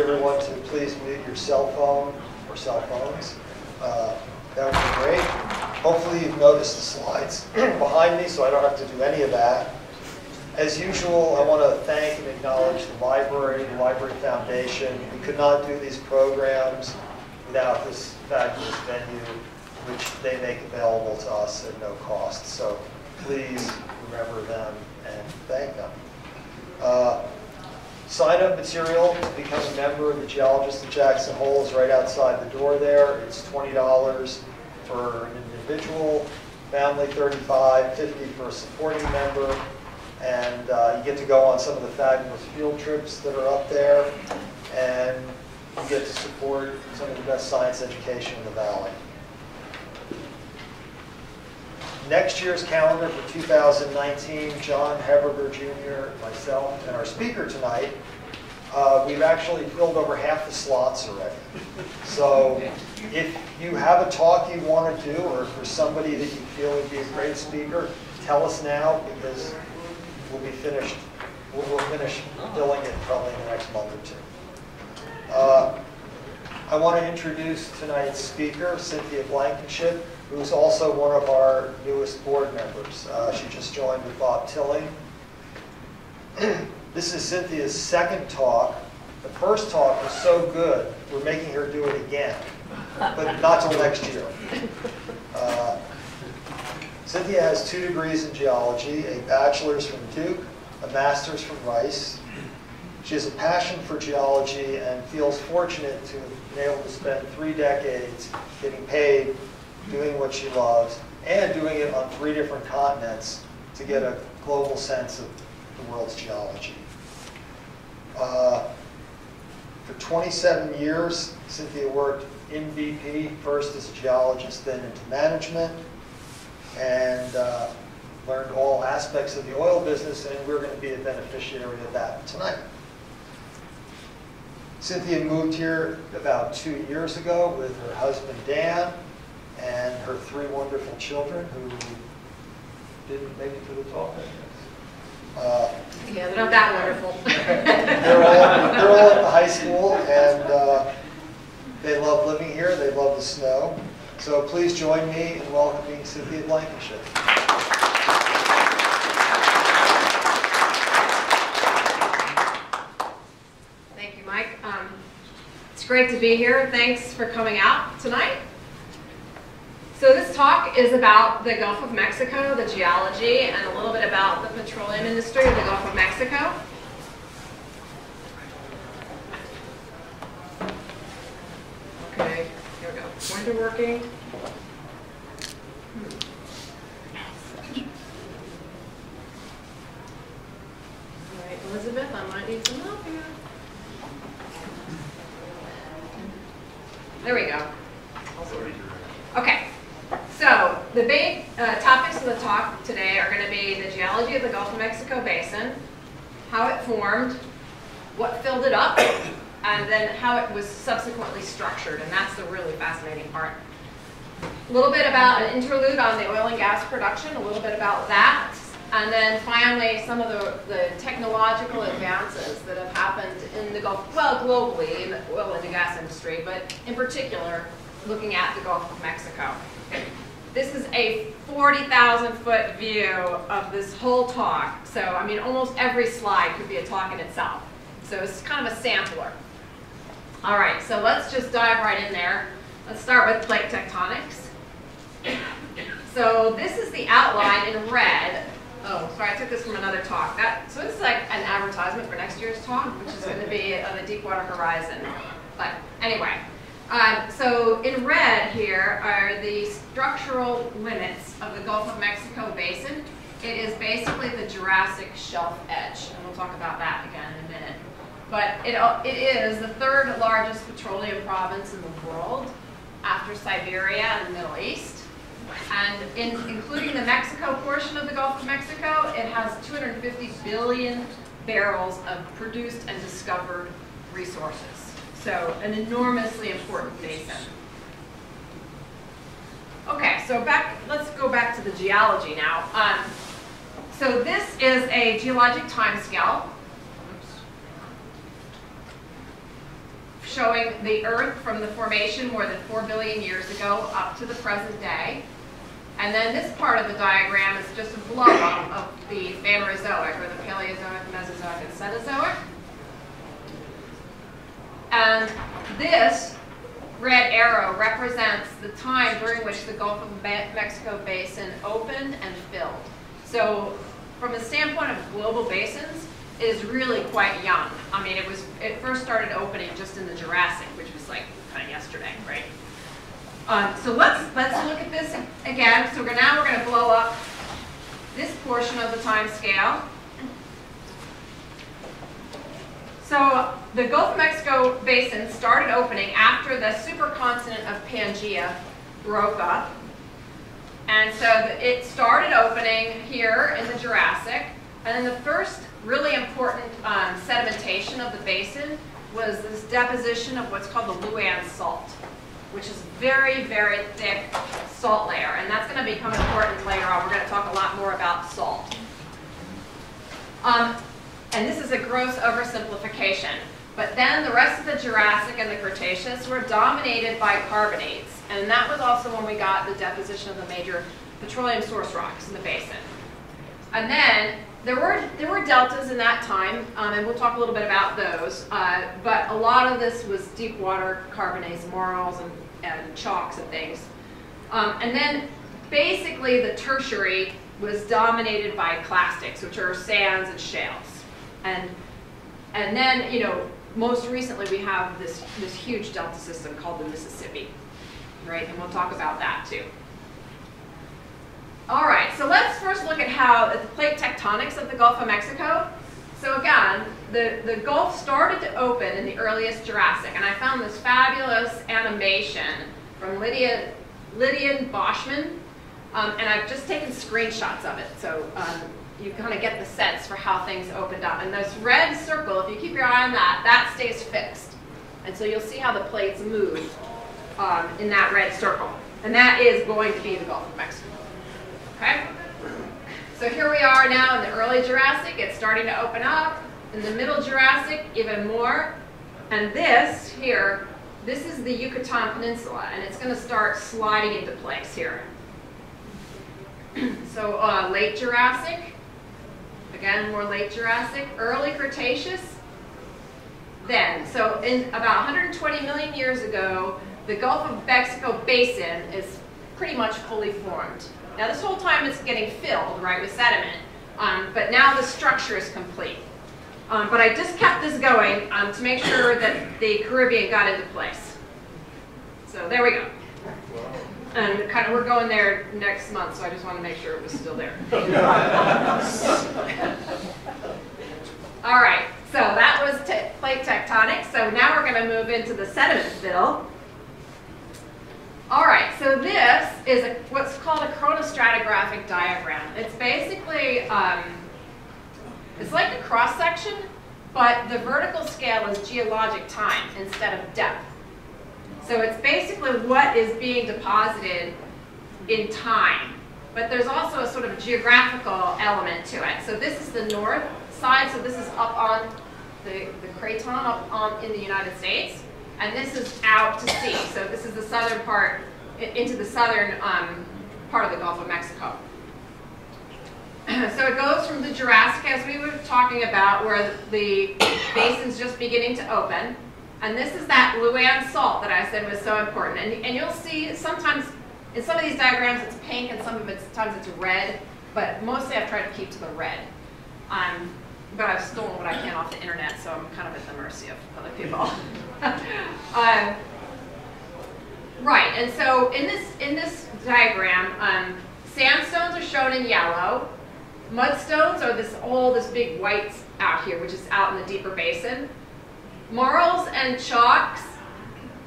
everyone to please mute your cell phone or cell phones. That would be great. Hopefully you've noticed the slides behind me, so I don't have to do any of that. As usual, I want to thank and acknowledge the Library Foundation. We could not do these programs without this fabulous venue, which they make available to us at no cost. So please remember them and thank them. Sign-up material to become a member of the Geologist at Jackson Hole is right outside the door there. It's $20 for an individual, family $35, $50 for a supporting member, and you get to go on some of the fabulous field trips that are up there, and you get to support some of the best science education in the valley. Next year's calendar for 2019, John Heberger Jr., myself, and our speaker tonight, we've actually filled over half the slots already. So if you have a talk you want to do, or for somebody that you feel would be a great speaker, tell us now, because we'll be finished. We'll finish filling it probably in the next month or two. I want to introduce tonight's speaker, Cynthia Blankenship, who's also one of our newest board members. She just joined with Bob Tilling. This is Cynthia's second talk. The first talk was so good, we're making her do it again, but not till next year. Cynthia has 2 degrees in geology, a bachelor's from Duke, a master's from Rice. She has a passion for geology and feels fortunate to have been able to spend 3 decades getting paid doing what she loves, and doing it on 3 different continents to get a global sense of the world's geology. For 27 years, Cynthia worked in BP, first as a geologist, then into management, and learned all aspects of the oil business, and we're going to be a beneficiary of that tonight. Cynthia moved here about 2 years ago with her husband, Dan, and her 3 wonderful children who didn't make it to the talk, I guess. Yeah, they're not that wonderful. they're all at the high school, and they love living here. They love the snow. So please join me in welcoming Cynthia Blankenship. Thank you, Mike. It's great to be here. Thanks for coming out tonight. So this talk is about the Gulf of Mexico, the geology, and a little bit about the petroleum industry of the Gulf of Mexico. Okay, here we go. Pointer working. All right, Elizabeth, I might need some help here. There we go. Okay. So the big topics of the talk today are going to be the geology of the Gulf of Mexico Basin, how it formed, what filled it up, and then how it was subsequently structured, and that's the really fascinating part. A little bit about an interlude on the oil and gas production, a little bit about that, and then finally some of the technological advances that have happened in the Gulf, well, globally in the oil and gas industry, but in particular looking at the Gulf of Mexico. This is a 40,000-foot view of this whole talk. So, I mean, almost every slide could be a talk in itself. So it's kind of a sampler. All right, so let's just dive right in there. Let's start with plate tectonics. So this is the outline in red. Oh, sorry, I took this from another talk. So this is like an advertisement for next year's talk, which is going to be on the Deepwater Horizon. But anyway. So in red here are the structural limits of the Gulf of Mexico Basin. It is basically the Jurassic shelf edge, and we'll talk about that again in a minute. But it is the 3rd largest petroleum province in the world after Siberia and the Middle East. And including the Mexico portion of the Gulf of Mexico, it has 250 billion barrels of produced and discovered resources. So an enormously important basin. Okay, so let's go back to the geology now. So this is a geologic timescale. showing the Earth from the formation more than 4 billion years ago up to the present day. And then this part of the diagram is just a blow-up of the Phanerozoic, or the Paleozoic, Mesozoic, and Cenozoic. And this red arrow represents the time during which the Gulf of Mexico Basin opened and filled. So from the standpoint of global basins, it is really quite young. I mean, it first started opening just in the Jurassic, which was like kind of yesterday, right? So let's look at this again. So now we're going to blow up this portion of the time scale. So the Gulf of Mexico Basin started opening after the supercontinent of Pangaea broke up. And so it started opening here in the Jurassic. And then the first really important sedimentation of the basin was this deposition of what's called the Louanne Salt, which is very, very thick salt layer. And that's going to become important later on. We're going to talk a lot more about salt. And this is a gross oversimplification. But then the rest of the Jurassic and the Cretaceous were dominated by carbonates. And that was also when we got the deposition of the major petroleum source rocks in the basin. And then there were deltas in that time, and we'll talk a little bit about those. But a lot of this was deep water carbonates, marls, and chalks and things. And then basically the tertiary was dominated by clastics, which are sands and shales. And then, you know, most recently we have this huge delta system called the Mississippi, right? And we'll talk about that too. All right, so let's first look at how the plate tectonics of the Gulf of Mexico. So again, the Gulf started to open in the earliest Jurassic, and I found this fabulous animation from Lydian Boschman, and I've just taken screenshots of it, so you kind of get the sense for how things opened up. And this red circle, if you keep your eye on that, that stays fixed. And so you'll see how the plates move in that red circle. And that is going to be the Gulf of Mexico. Okay? So here we are now in the early Jurassic. It's starting to open up. In the middle Jurassic, even more. And this here, this is the Yucatan Peninsula, and it's going to start sliding into place here. So late Jurassic, again, more late Jurassic, early Cretaceous. Then, so in about 120 million years ago, the Gulf of Mexico Basin is pretty much fully formed. Now this whole time it's getting filled, right, with sediment, but now the structure is complete. But I just kept this going to make sure that the Caribbean got into place. So there we go. And kind of, we're going there next month, so I just want to make sure it was still there. All right, so that was plate tectonics. So now we're going to move into the sediment fill. All right, so this is what's called a Chrono-Stratigraphic diagram. It's basically, it's like a cross-section, but the vertical scale is geologic time instead of depth. So it's basically what is being deposited in time. But there's also a sort of geographical element to it. So this is the north side, so this is up on the craton up on in the United States. And this is out to sea. So this is the southern part, into the southern part of the Gulf of Mexico. So it goes from the Jurassic, as we were talking about, where the basin's just beginning to open. And this is that Louanne Salt that I said was so important. And you'll see sometimes, in some of these diagrams it's pink and sometimes it's red, but mostly I've tried to keep to the red. But I've stolen what I can off the internet, so I'm kind of at the mercy of other people. Right, and so in this diagram, sandstones are shown in yellow. Mudstones are this big white out here, which is out in the deeper basin. Marls and chalks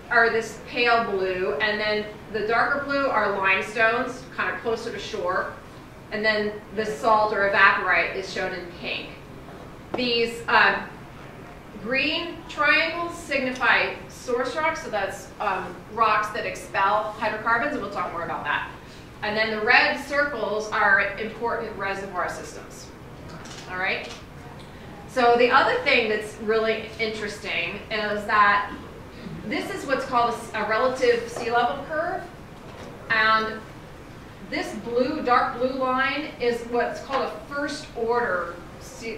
are this pale blue, and then the darker blue are limestones, kind of closer to shore. And then the salt or evaporite is shown in pink. These green triangles signify source rocks, so that's rocks that expel hydrocarbons, and we'll talk more about that. And then the red circles are important reservoir systems. All right? So the other thing that's really interesting is that This is what's called a relative sea level curve. And this blue, dark blue line is what's called a first order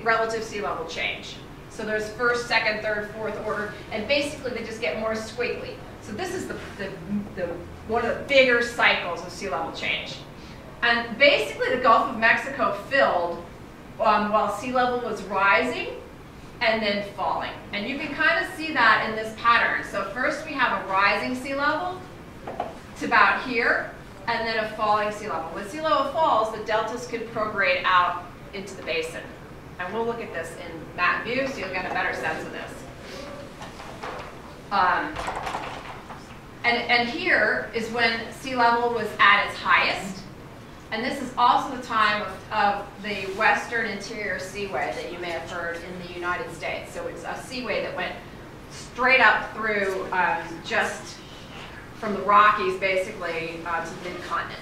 relative sea level change. So there's first, second, third, fourth order, and basically they just get more squiggly. So this is one of the bigger cycles of sea level change. And basically the Gulf of Mexico filled while sea level was rising and then falling. And you can kind of see that in this pattern. So first we have a rising sea level to about here, and then a falling sea level. When sea level falls, the deltas can prograde out into the basin. And we'll look at this in map view so you'll get a better sense of this. And here is when sea level was at its highest. And this is also the time of the Western Interior Seaway that you may have heard in the United States. So it's a seaway that went straight up through just from the Rockies, basically, to the mid-continent.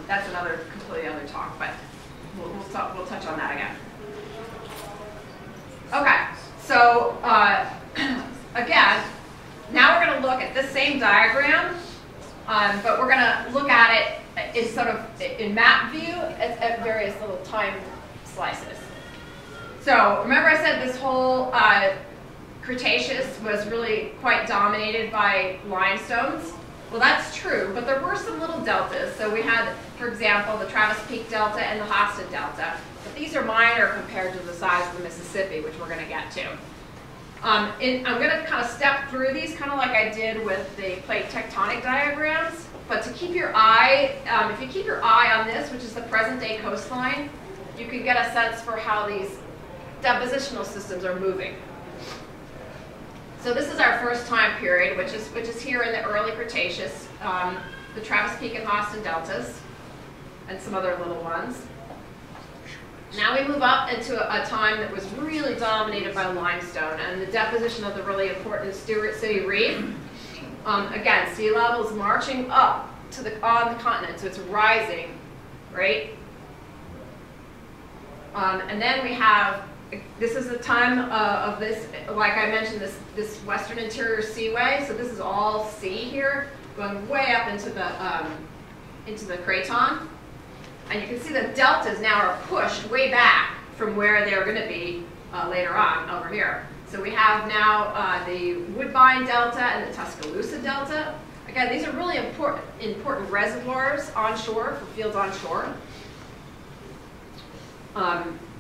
That's another completely other talk, but we'll touch on that again. Okay, so again, now we're going to look at this same diagram, but we're going to look at it in sort of in map view at various little time slices. So remember I said this whole Cretaceous was really quite dominated by limestones? Well, that's true, but there were some little deltas. So we had, for example, the Travis Peak Delta and the Hosston Delta. But these are minor compared to the size of the Mississippi, which we're going to get to. I'm going to kind of step through these, kind of like I did with the plate tectonic diagrams. But to keep your eye, if you keep your eye on this, which is the present-day coastline, you can get a sense for how these depositional systems are moving. So this is our first time period, which is here in the early Cretaceous, the Travis Peak and Hosston deltas, and some other little ones. Now we move up into a time that was really dominated by limestone and the deposition of the really important Stuart City Reef. Again, sea level is marching up to on the continent, so it's rising, right? And then we have, this is the time of this, like I mentioned, this Western Interior Seaway. So this is all sea here, going way up into the Craton. And you can see the deltas now are pushed way back from where they're going to be later on over here. So we have now the Woodbine Delta and the Tuscaloosa Delta. Again, these are really important reservoirs onshore, for fields onshore.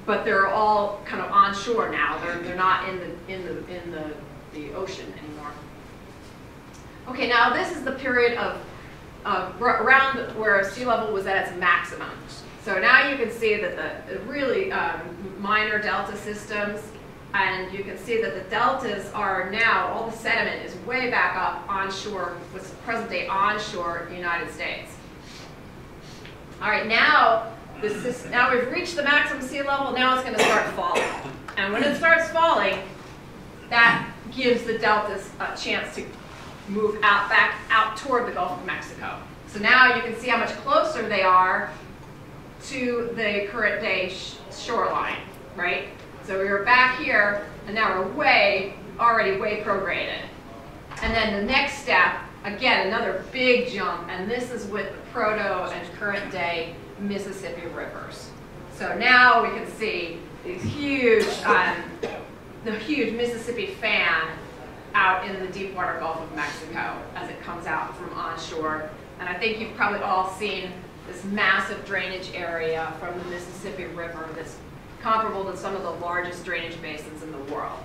But they're all kind of onshore now. They're not in the ocean anymore. Okay, now this is the period of around where sea level was at its maximum. So now you can see that the really minor delta systems, and you can see that the deltas are now, all the sediment is way back up onshore, what's present day onshore United States. All right, now we've reached the maximum sea level, now it's going to start falling. And when it starts falling, that gives the deltas a chance to move back out toward the Gulf of Mexico. So now you can see how much closer they are to the current day shoreline, right? So we were back here, and now we're already way prograded. And then the next step, again, another big jump, and this is with the proto and current day Mississippi rivers. So now we can see these huge, the huge Mississippi fan out in the deep water Gulf of Mexico as it comes out from onshore. And I think you've probably all seen this massive drainage area from the Mississippi River that's comparable to some of the largest drainage basins in the world.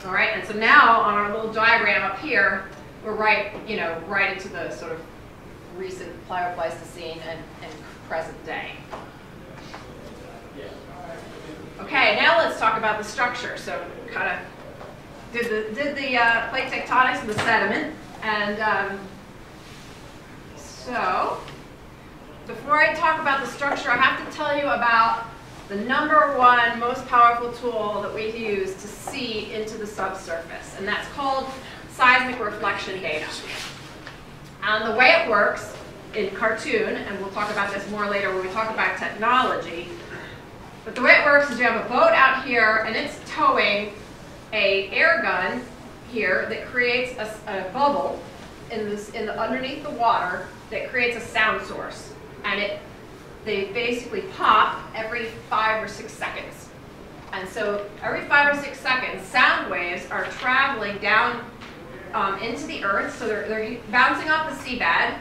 All right, and so now on our little diagram up here, we're right into the sort of recent Pleistocene and present day. Okay, now let's talk about the structure. So kind of did the plate tectonics and the sediment, and so before I talk about the structure, I have to tell you about the #1 most powerful tool that we use to see into the subsurface, and that's called seismic reflection data. And the way it works in cartoon, and we'll talk about this more later when we talk about technology, but the way it works is you have a boat out here, and it's towing a air gun here that creates a bubble underneath the water that creates a sound source. And they basically pop every 5 or 6 seconds. And so every 5 or 6 seconds, sound waves are traveling down into the earth. So they're bouncing off the seabed.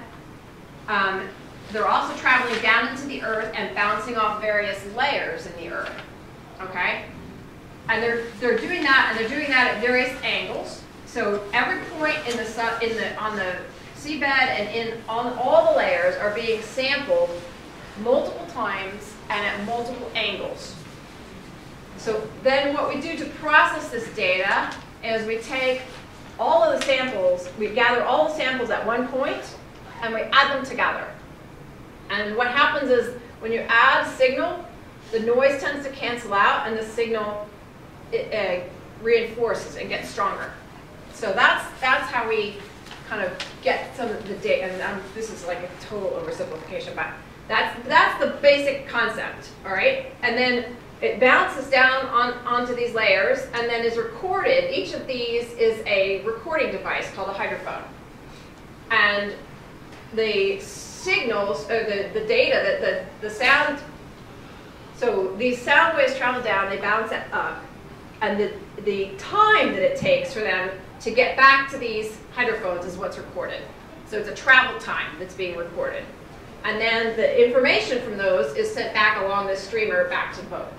They're also traveling down into the earth and bouncing off various layers in the earth. Okay? And they're doing that, and they're doing that at various angles. So every point on the seabed and on all the layers are being sampled multiple times and at multiple angles. So then what we do to process this data is we take all of the samples, we gather all the samples at one point, and we add them together. And what happens is when you add signal, the noise tends to cancel out, and the signal reinforces and gets stronger. So that's how we kind of get some of the data. And this is like a total oversimplification, but that's the basic concept. All right, and then it bounces down onto these layers and then is recorded. Each of these is a recording device called a hydrophone. And the signals, or the data, that the sound, so these sound waves travel down, they bounce up, and the time that it takes for them to get back to these hydrophones is what's recorded. So it's a travel time that's being recorded. And then the information from those is sent back along the streamer back to the boat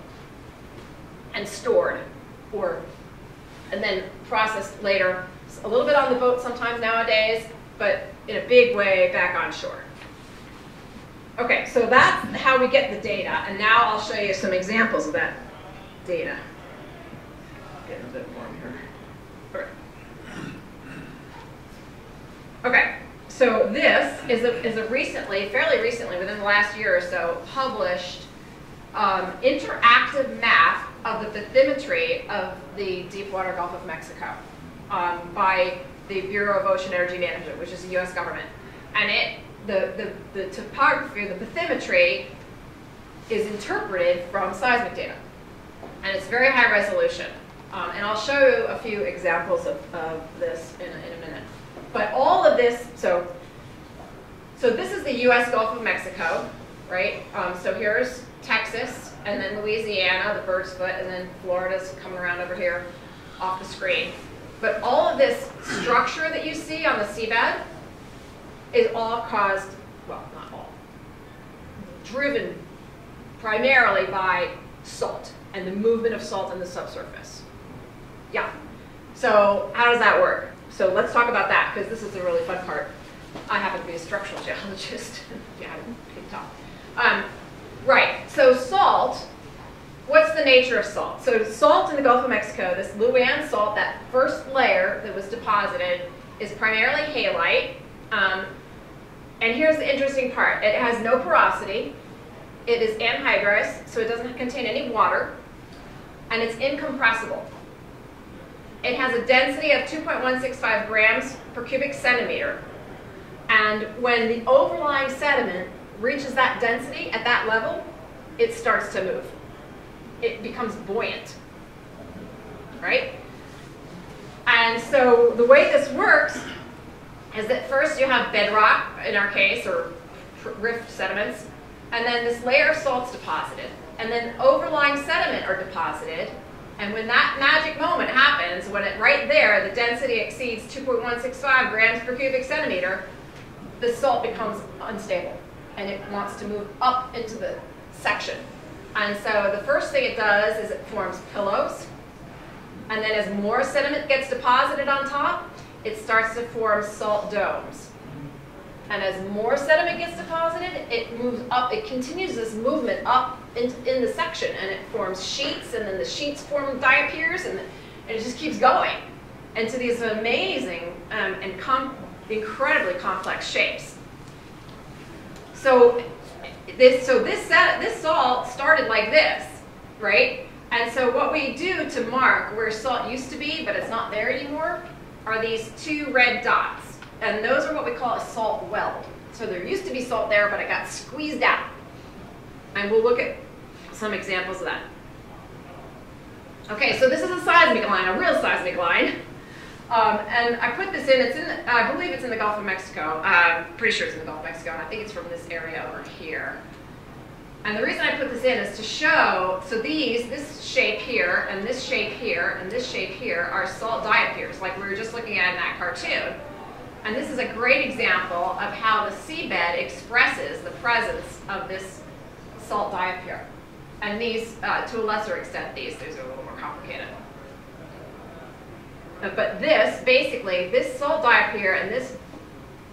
and stored, and then processed later, a little bit on the boat sometimes nowadays, but in a big way back on shore. Okay, so that's how we get the data, and now I'll show you some examples of that data. Getting a bit warm here. Okay, so this is a fairly recently, within the last year or so, published interactive map of the bathymetry of the deepwater Gulf of Mexico by the Bureau of Ocean Energy Management, which is the U.S. government. And the topography, the bathymetry, is interpreted from seismic data. And it's very high resolution. And I'll show you a few examples of this in a minute. But all of this, so this is the U.S. Gulf of Mexico, right? So here's Texas, and then Louisiana, the bird's foot, and then Florida's coming around over here off the screen. But all of this structure that you see on the seabed is all caused, well, not all, driven primarily by salt and the movement of salt in the subsurface. Yeah. So how does that work? So let's talk about that, because this is the really fun part. I happen to be a structural geologist, if you haven't picked up. Right, so salt, what's the nature of salt? So salt in the Gulf of Mexico, this Louanne Salt, that first layer that was deposited, is primarily halite. And here's the interesting part. It has no porosity. It is anhydrous, so it doesn't contain any water. And it's incompressible. It has a density of 2.165 grams per cubic centimeter. And when the overlying sediment reaches that density at that level, it starts to move. It becomes buoyant, right? And so the way this works is that first you have bedrock, in our case, or rift sediments, and then this layer of salt's deposited, and then overlying sediment are deposited, and when that magic moment happens, when right there the density exceeds 2.165 grams per cubic centimeter, the salt becomes unstable, and it wants to move up into the section. And so the first thing it does is it forms pillows, and then as more sediment gets deposited on top, it starts to form salt domes. And as more sediment gets deposited, it moves up, it continues this movement up in the section, and it forms sheets, and then the sheets form diapirs, and it just keeps going into these amazing and incredibly complex shapes. So this salt started like this, right? And so what we do to mark where salt used to be, but it's not there anymore, are these two red dots. And those are what we call a salt weld. So there used to be salt there, but it got squeezed out. And we'll look at some examples of that. Okay, so this is a seismic line, a real seismic line. And I put this in, I believe it's in the Gulf of Mexico. I'm pretty sure it's in the Gulf of Mexico, and I think it's from this area over here. And the reason I put this in is to show, so this shape here, and this shape here, and this shape here are salt diapirs, like we were just looking at in that cartoon. And this is a great example of how the seabed expresses the presence of this salt diapir. And these, to a lesser extent, these are a little more complicated. But this, basically, this salt diapir and this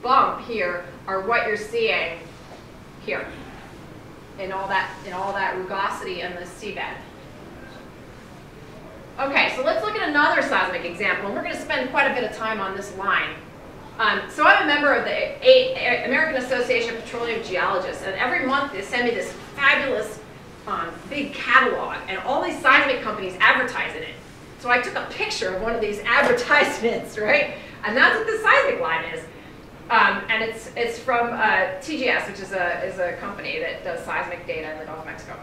bump here are what you're seeing here in all that rugosity in the seabed. Okay, so let's look at another seismic example, and we're going to spend quite a bit of time on this line. So I'm a member of the American Association of Petroleum Geologists, and every month they send me this fabulous big catalog, and all these seismic companies advertise in it. So I took a picture of one of these advertisements, right? And that's what the seismic line is. And it's from TGS, which is a company that does seismic data in the Gulf of Mexico.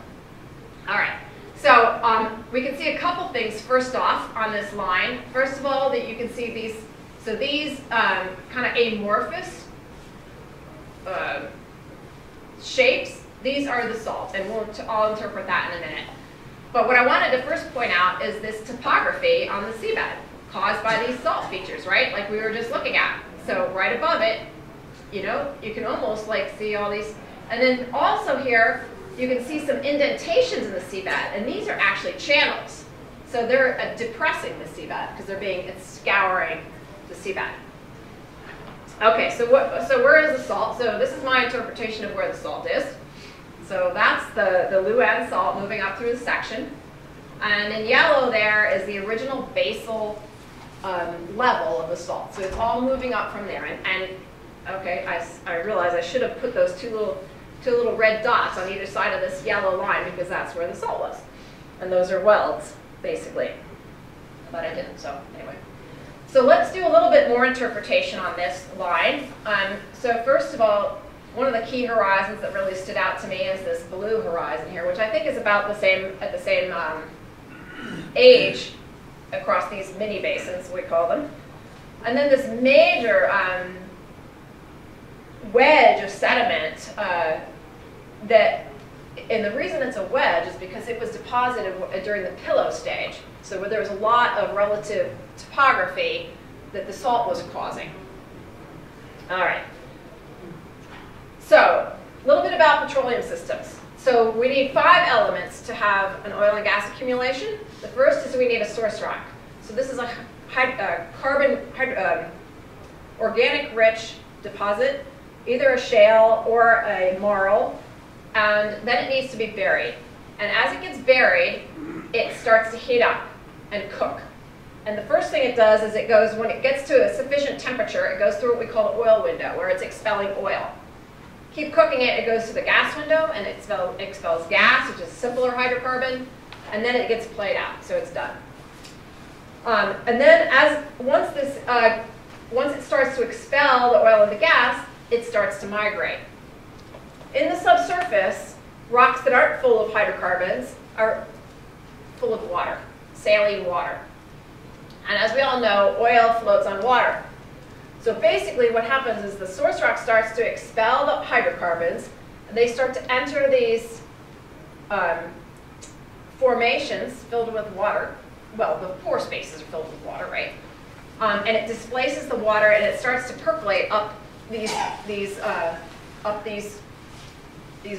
All right. So we can see a couple things first off on this line. First of all, that you can see these. So these kind of amorphous shapes. These are the salt, and I'll interpret that in a minute. But what I wanted to first point out is this topography on the seabed caused by these salt features, right? Like we were just looking at. So right above it, you know, you can almost like see all these. And then also here, you can see some indentations in the seabed, and these are actually channels. So they're depressing the seabed because it's scouring the seabed. Okay, so where is the salt? So this is my interpretation of where the salt is. So that's the Louanne Salt moving up through the section. And in yellow there is the original basal level of the salt. So it's all moving up from there. And okay, I realize I should have put those two little red dots on either side of this yellow line because that's where the salt was. And those are welds, basically. But I didn't, so anyway. So let's do a little bit more interpretation on this line. So first of all, one of the key horizons that really stood out to me is this blue horizon here, which I think is about the same age across these mini basins, we call them. And then this major wedge of sediment and the reason it's a wedge is because it was deposited during the pillow stage. So there was a lot of relative topography that the salt was causing. All right. So a little bit about petroleum systems. So we need 5 elements to have an oil and gas accumulation. The first is we need a source rock. So this is a organic-rich deposit, either a shale or a marl, and then it needs to be buried. And as it gets buried, it starts to heat up and cook. And the first thing it does is when it gets to a sufficient temperature, it goes through what we call the oil window, where it's expelling oil. Keep cooking it, it goes to the gas window, and it expels gas, which is simpler hydrocarbon, and then it gets played out, so it's done. And then once it starts to expel the oil and the gas, it starts to migrate. In the subsurface, rocks that aren't full of hydrocarbons are full of water, saline water. And as we all know, oil floats on water. So basically what happens is the source rock starts to expel the hydrocarbons, and they start to enter these formations filled with water. Well, the pore spaces are filled with water, right? And it displaces the water, and it starts to percolate up these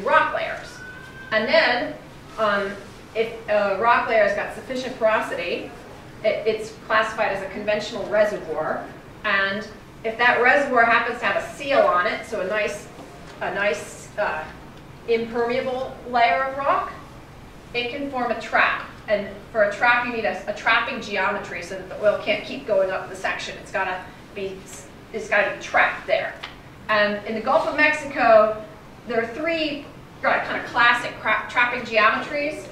rock layers. And then if a rock layer has got sufficient porosity, it's classified as a conventional reservoir. And if that reservoir happens to have a seal on it, so a nice impermeable layer of rock, it can form a trap. And for a trap, you need a trapping geometry so that the oil can't keep going up the section. It's got to be trapped there. And in the Gulf of Mexico, there are 3 kind of classic trapping geometries.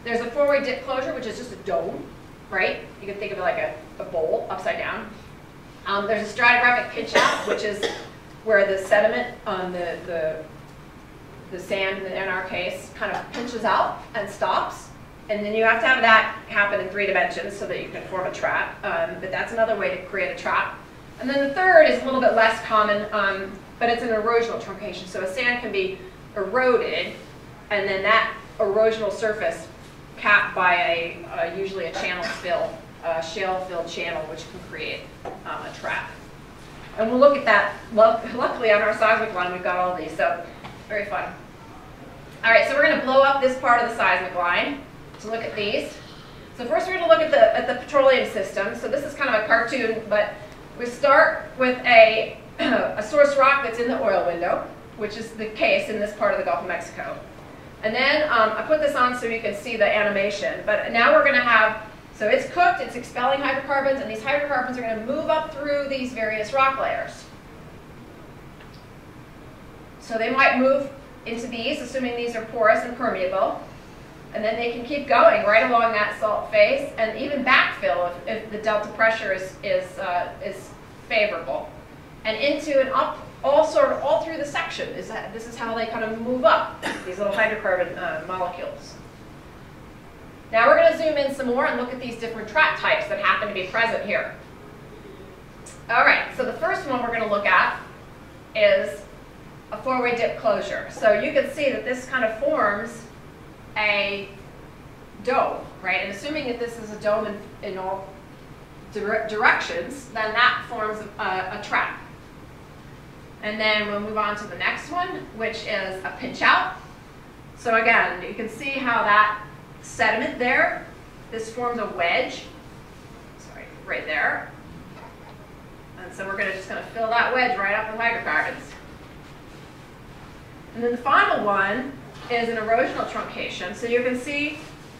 There's a 4-way dip closure, which is just a dome, right? You can think of it like a bowl upside down. There's a stratigraphic pinch out, which is where the sediment on the sand, in our case, kind of pinches out and stops. And then you have to have that happen in 3 dimensions so that you can form a trap. But that's another way to create a trap. And then the third is a little bit less common, but it's an erosional truncation. So a sand can be eroded, and then that erosional surface capped by usually a channel fill, a shale-filled channel, which can create a trap. And we'll look at that. Luckily, on our seismic line, we've got all these, so very fun. All right, so we're going to blow up this part of the seismic line to look at these. So first, we're going to look at the petroleum system. So this is kind of a cartoon, but we start with a source rock that's in the oil window, which is the case in this part of the Gulf of Mexico. And then I put this on so you can see the animation. But now we're going to have, so it's cooked, it's expelling hydrocarbons, and these hydrocarbons are going to move up through these various rock layers. So they might move into these, assuming these are porous and permeable. And then they can keep going right along that salt face, and even backfill if the delta pressure is favorable, and into and up all through the section. This is how they kind of move up, these little hydrocarbon molecules. Now we're going to zoom in some more and look at these different trap types that happen to be present here. All right, so the first one we're going to look at is a 4-way dip closure. So you can see that this kind of forms a dome, right? And assuming that this is a dome in all directions, then that forms a trap. And then we'll move on to the next one, which is a pinch out. So again, you can see how that sediment there, this forms a wedge, sorry, right there. And so we're just going to fill that wedge right up with hydrocarbons. And then the final one is an erosional truncation. So you can see,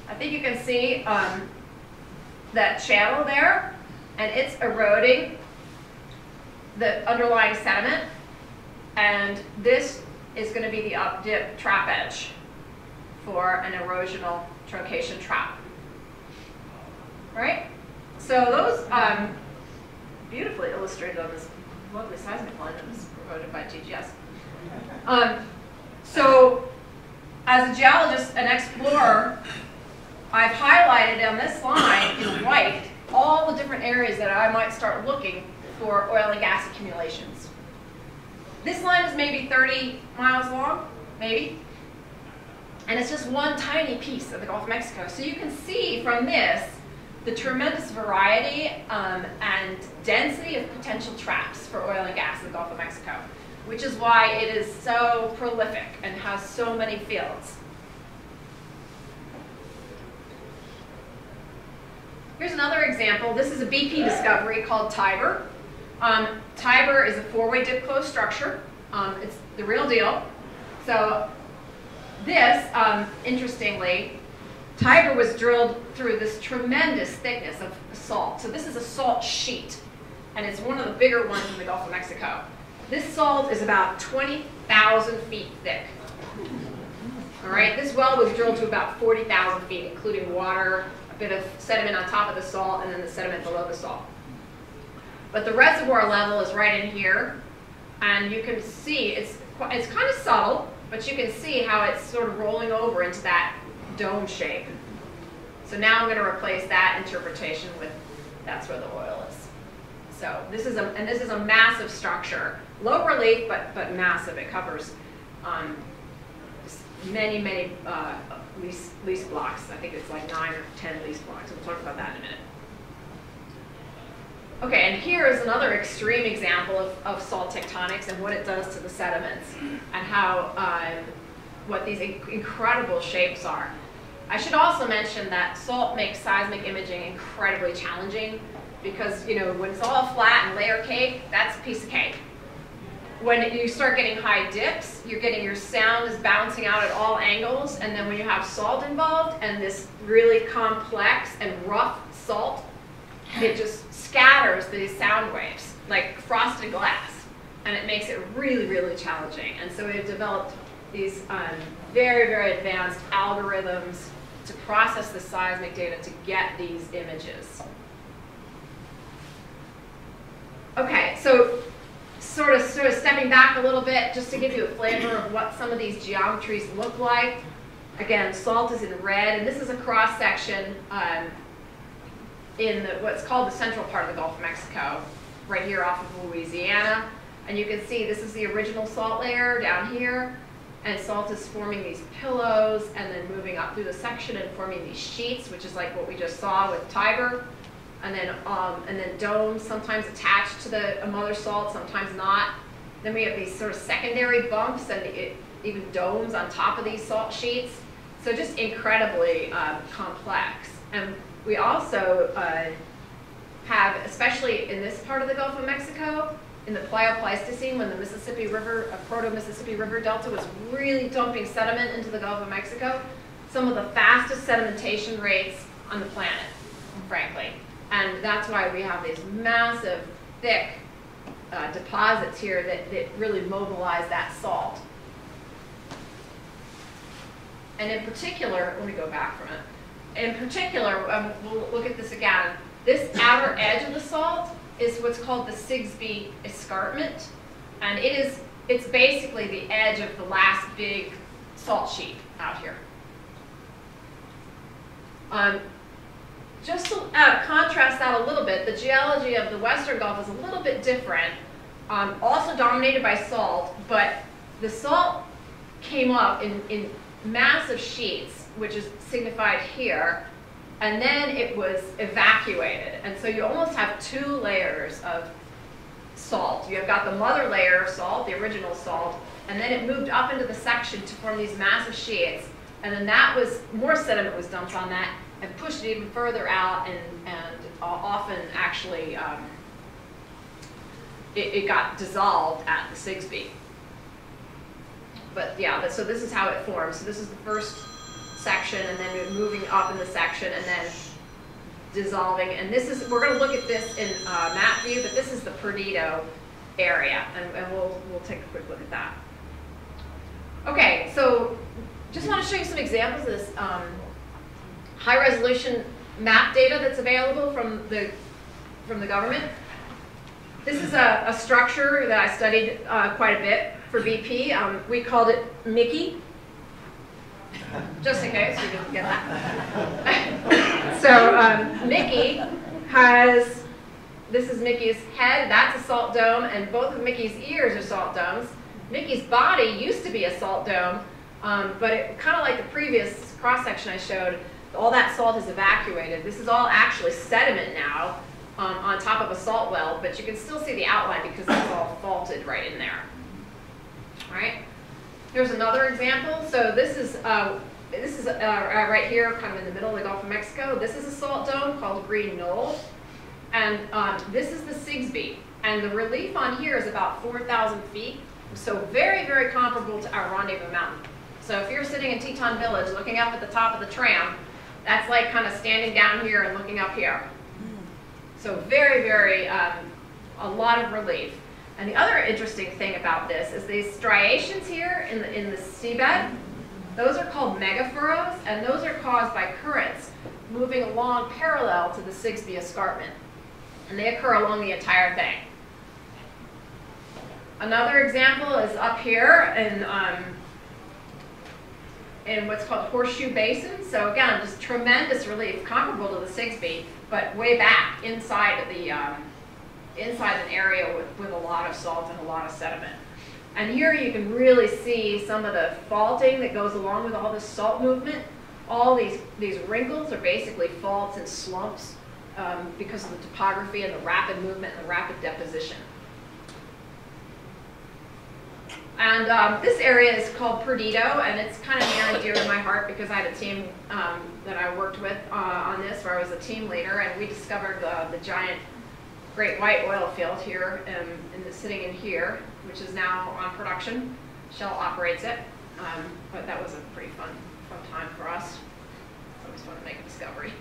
I think you can see that channel there, and it's eroding the underlying sediment. And this is going to be the up dip trap edge for an erosional truncation trap. Right? So those beautifully illustrated on this lovely seismic line that was provided by TGS. So as a geologist and explorer, I've highlighted on this line in white all the different areas that I might start looking for oil and gas accumulations. This line is maybe 30 miles long, maybe. And it's just one tiny piece of the Gulf of Mexico. So you can see from this the tremendous variety and density of potential traps for oil and gas in the Gulf of Mexico, which is why it is so prolific and has so many fields. Here's another example. This is a BP discovery called Tiber. Tiber is a 4-way dip closed structure. It's the real deal. So this, interestingly, Tiber was drilled through this tremendous thickness of salt. So this is a salt sheet, and it's one of the bigger ones in the Gulf of Mexico. This salt is about 20,000 feet thick. All right, this well was drilled to about 40,000 feet, including water, a bit of sediment on top of the salt, and then the sediment below the salt. But the reservoir level is right in here, and you can see it's kind of subtle, but you can see how it's sort of rolling over into that dome shape. So now I'm going to replace that interpretation with that's where the oil is. So this is a massive structure, low relief, but massive. It covers many lease blocks. I think it's like 9 or 10 lease blocks. We'll talk about that in a minute. Okay, and here is another extreme example of salt tectonics and what it does to the sediments and how what these incredible shapes are. I should also mention that salt makes seismic imaging incredibly challenging because, you know, when it's all flat and layer cake, that's a piece of cake. When you start getting high dips, you're getting your sound is bouncing out at all angles, and then when you have salt involved and this really complex and rough salt, it just scatters these sound waves like frosted glass, and it makes it really, really challenging. And so we've developed these very, very advanced algorithms to process the seismic data to get these images. Okay, so sort of stepping back a little bit, just to give you a flavor of what some of these geometries look like. Again, salt is in red, and this is a cross section in what's called the central part of the Gulf of Mexico, right here off of Louisiana. And you can see this is the original salt layer down here, and salt is forming these pillows and then moving up through the section and forming these sheets, which is like what we just saw with Tiber. And then domes, sometimes attached to the mother salt, sometimes not. Then we have these sort of secondary bumps and even domes on top of these salt sheets. So just incredibly complex. And we also have, especially in this part of the Gulf of Mexico, in the Pleistocene, when the Mississippi River, proto-Mississippi River Delta was really dumping sediment into the Gulf of Mexico, some of the fastest sedimentation rates on the planet, frankly. And that's why we have these massive, thick deposits here that really mobilize that salt. And in particular, let me go back from it. In particular, we'll look at this again. This outer edge of the salt is what's called the Sigsbee escarpment. And it's basically the edge of the last big salt sheet out here. Just to contrast that a little bit, the geology of the Western Gulf is a little bit different, also dominated by salt, but the salt came up in massive sheets, which is signified here, and then it was evacuated. And so you almost have two layers of salt. You've got the mother layer of salt, the original salt, and then it moved up into the section to form these massive sheets, and then more sediment was dumped on that and pushed it even further out, and often actually it got dissolved at the Sigsbee. But yeah, so this is how it forms. So this is the first section, and then moving up in the section, and then dissolving. And we're going to look at this in map view, but this is the Perdido area, and we'll take a quick look at that. Okay, so just want to show you some examples of this high-resolution map data that's available from the government. This is a structure that I studied quite a bit for BP. We called it Mickey, just in case you didn't get that. So Mickey this is Mickey's head, that's a salt dome, and both of Mickey's ears are salt domes. Mickey's body used to be a salt dome, but it kind of like the previous cross-section I showed, all that salt is evacuated. This is all actually sediment now on top of a salt well, but you can still see the outline because it's all faulted right in there. All right. Here's another example. So this is right here, kind of in the middle of the Gulf of Mexico. This is a salt dome called Green Knoll, and this is the Sigsbee. And the relief on here is about 4,000 feet, so very, very comparable to our Rendezvous Mountain. So if you're sitting in Teton Village looking up at the top of the tram, that's like kind of standing down here and looking up here. So very, very, a lot of relief. And the other interesting thing about this is these striations here in the seabed, those are called megafurrows, and those are caused by currents moving along parallel to the Sigsbee escarpment. And they occur along the entire thing. Another example is up here in what's called Horseshoe Basin. So again, just tremendous relief, comparable to the Sigsbee, but way back inside an area with a lot of salt and a lot of sediment. And here you can really see some of the faulting that goes along with all this salt movement. All these wrinkles are basically faults and slumps because of the topography and the rapid movement and the rapid deposition. And this area is called Perdido, and it's kind of near and dear to my heart because I had a team that I worked with on this, where I was a team leader, and we discovered the giant great white oil field here, sitting in here, which is now on production. Shell operates it, but that was a pretty fun time for us. I always want to make a discovery.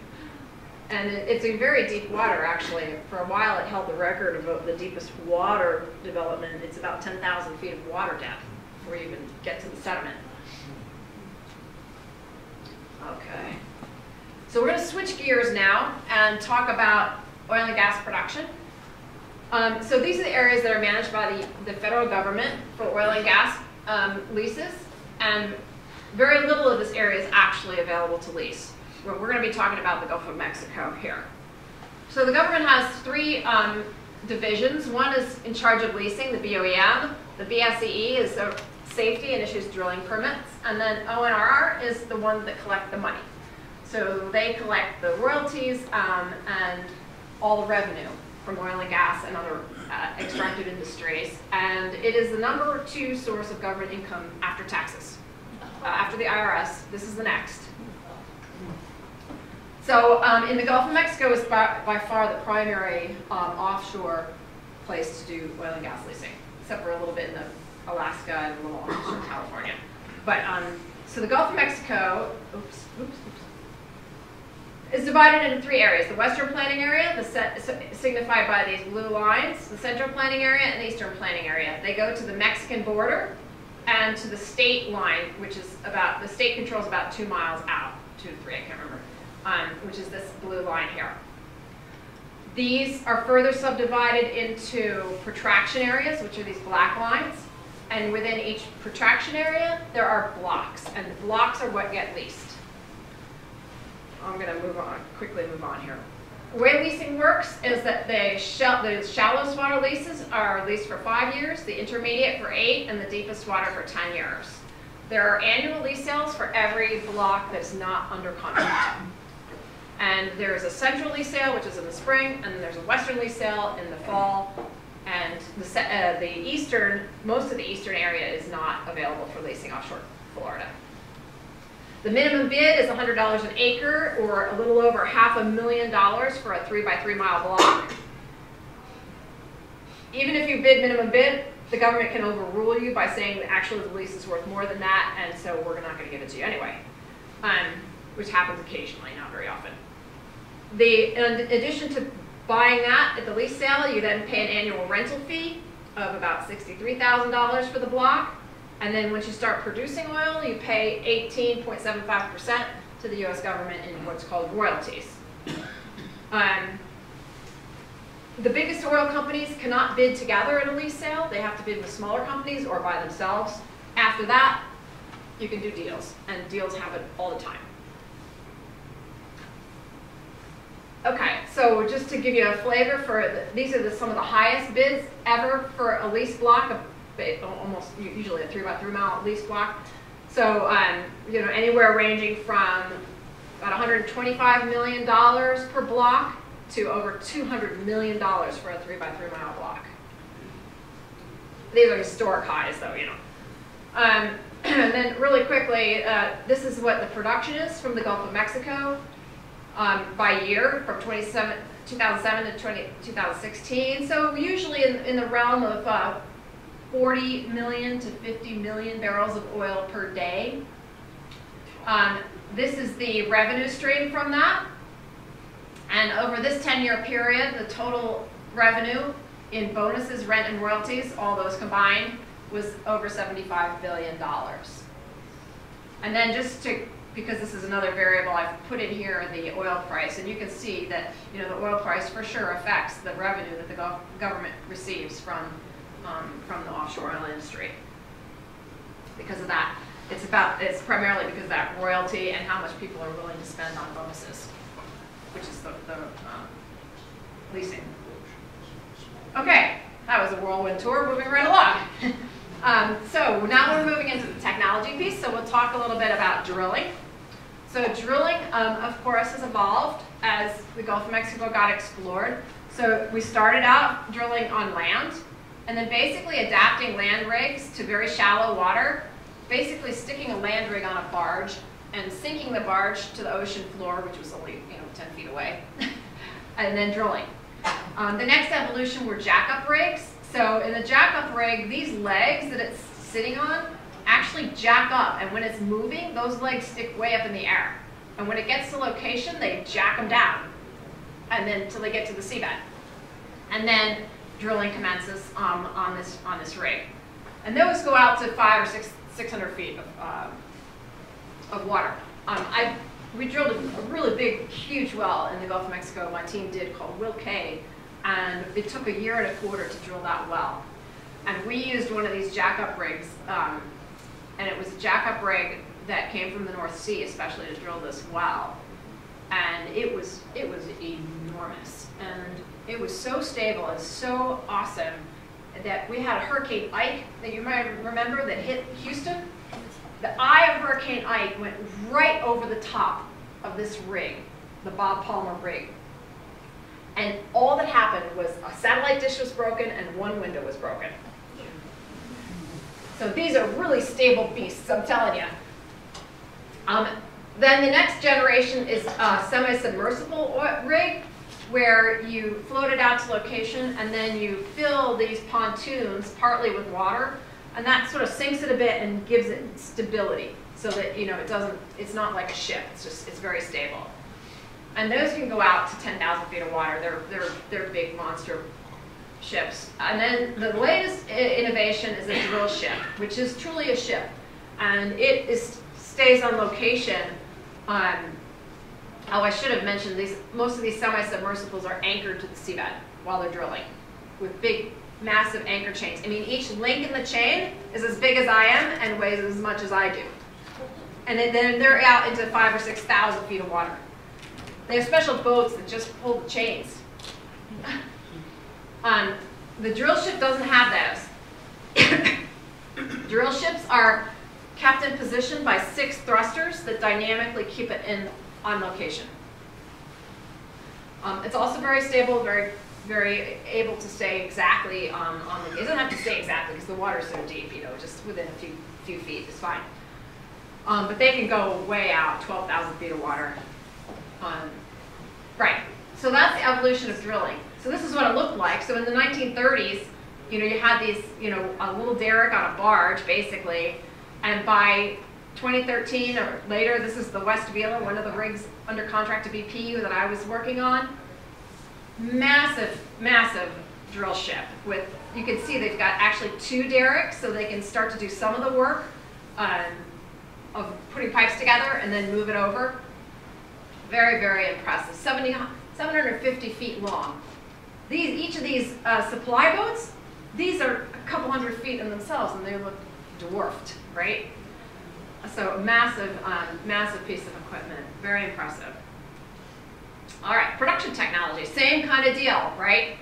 And it's in very deep water, actually. For a while, it held the record of the deepest water development. It's about 10,000 feet of water depth before you even get to the sediment. Okay. So we're going to switch gears now and talk about oil and gas production. So these are the areas that are managed by the federal government for oil and gas leases. And very little of this area is actually available to lease. We're going to be talking about the Gulf of Mexico here. So the government has three divisions. One is in charge of leasing, the BOEM. The BSEE is the safety and issues drilling permits. And then ONRR is the one that collect the money. So they collect the royalties and all the revenue from oil and gas and other extractive industries. And it is the number 2 source of government income after taxes. After the IRS, this is the next. So in the Gulf of Mexico is by far the primary offshore place to do oil and gas leasing, except for a little bit in Alaska and a little offshore California. But so the Gulf of Mexico, is divided into 3 areas. The western planning area, signified by these blue lines, the central planning area, and the eastern planning area. They go to the Mexican border and to the state line, which is the state controls about 2 miles out, 2 to 3, I can't remember, which is this blue line here. These are further subdivided into protraction areas, which are these black lines. And within each protraction area, there are blocks, and the blocks are what get leased. I'm going to quickly move on here. The way leasing works is that the shallowest water leases are leased for 5 years, the intermediate for 8, and the deepest water for 10 years. There are annual lease sales for every block that's not under contract. And there's a central lease sale, which is in the spring, and then there's a western lease sale in the fall. And most of the eastern area is not available for leasing offshore Florida. The minimum bid is $100 an acre, or a little over $500,000 for a 3 by 3 mile block. Even if you bid minimum bid, the government can overrule you by saying that actually the lease is worth more than that, and so we're not going to give it to you anyway, which happens occasionally, not very often. In addition to buying that at the lease sale, you then pay an annual rental fee of about $63,000 for the block. And then once you start producing oil, you pay 18.75% to the U.S. government in what's called royalties. The biggest oil companies cannot bid together at a lease sale. They have to bid with smaller companies or by themselves. After that, you can do deals, and deals happen all the time. Okay, so just to give you a flavor for these are some of the highest bids ever for a lease block, almost usually a 3 by 3 mile lease block. So anywhere ranging from about $125 million per block to over $200 million for a 3 by 3 mile block. These are historic highs, though, And then really quickly, this is what the production is from the Gulf of Mexico. By year, from 2007 to 2016. So usually in the realm of 40 million to 50 million barrels of oil per day. This is the revenue stream from that. And over this 10-year period, the total revenue in bonuses, rent, and royalties, all those combined, was over $75 billion. And then because this is another variable, I've put in here the oil price, and you can see that the oil price for sure affects the revenue that the government receives from the offshore oil industry. Because of that, it's primarily because of that royalty and how much people are willing to spend on bonuses, which is the leasing. Okay, that was a whirlwind tour, moving right along. So now we're moving into the technology piece, so we'll talk a little bit about drilling. So drilling, of course, has evolved as the Gulf of Mexico got explored. So we started out drilling on land, and then basically adapting land rigs to very shallow water, basically sticking a land rig on a barge and sinking the barge to the ocean floor, which was only 10 feet away, and then drilling. The next evolution were jackup rigs. So in the jackup rig, these legs that it's sitting on actually jack up, and when it's moving, those legs stick way up in the air. And when it gets to location, they jack them down, and then until they get to the seabed. And then drilling commences on this rig. And those go out to 500 or 600 feet of water. We drilled a really big, huge well in the Gulf of Mexico. My team did called Will K, and it took 1.25 years to drill that well. And we used one of these jackup rigs, and it was a jackup rig that came from the North Sea, especially to drill this well. And it was enormous. And it was so stable and so awesome that we had Hurricane Ike that you might remember that hit Houston. The eye of Hurricane Ike went right over the top of this rig, the Bob Palmer rig. And all that happened was a satellite dish was broken and one window was broken. So these are really stable beasts, I'm telling you. Then the next generation is a semi-submersible rig, where you float it out to location and then you fill these pontoons partly with water, and that sort of sinks it a bit and gives it stability so that it's not like a ship. It's very stable. And those can go out to 10,000 feet of water. They're big monster ships. And then the latest innovation is a drill ship, which is truly a ship, and stays on location. I should have mentioned most of these semi-submersibles are anchored to the seabed while they're drilling with big, massive anchor chains. I mean, each link in the chain is as big as I am and weighs as much as I do. And then they're out into 5,000 or 6,000 feet of water. They have special boats that just pull the chains. The drill ship doesn't have those. Drill ships are kept in position by 6 thrusters that dynamically keep it on location. It's also very stable, very able to stay exactly on the. It doesn't have to stay exactly because the water is so deep, just within a few feet is fine. But they can go way out, 12,000 feet of water. Right. So that's the evolution of drilling. So this is what it looked like. So in the 1930s, you had these, a little derrick on a barge, basically, and by 2013 or later, this is the West Vela, one of the rigs under contract to BP that I was working on. Massive, massive drill ship with, you can see they've got actually 2 derricks, so they can start to do some of the work of putting pipes together and then move it over. Very, very impressive. 750 feet long. Each of these supply boats, these are a couple hundred feet in themselves, and they look dwarfed, right? So massive, massive piece of equipment. Very impressive. All right, production technology, same kind of deal, right?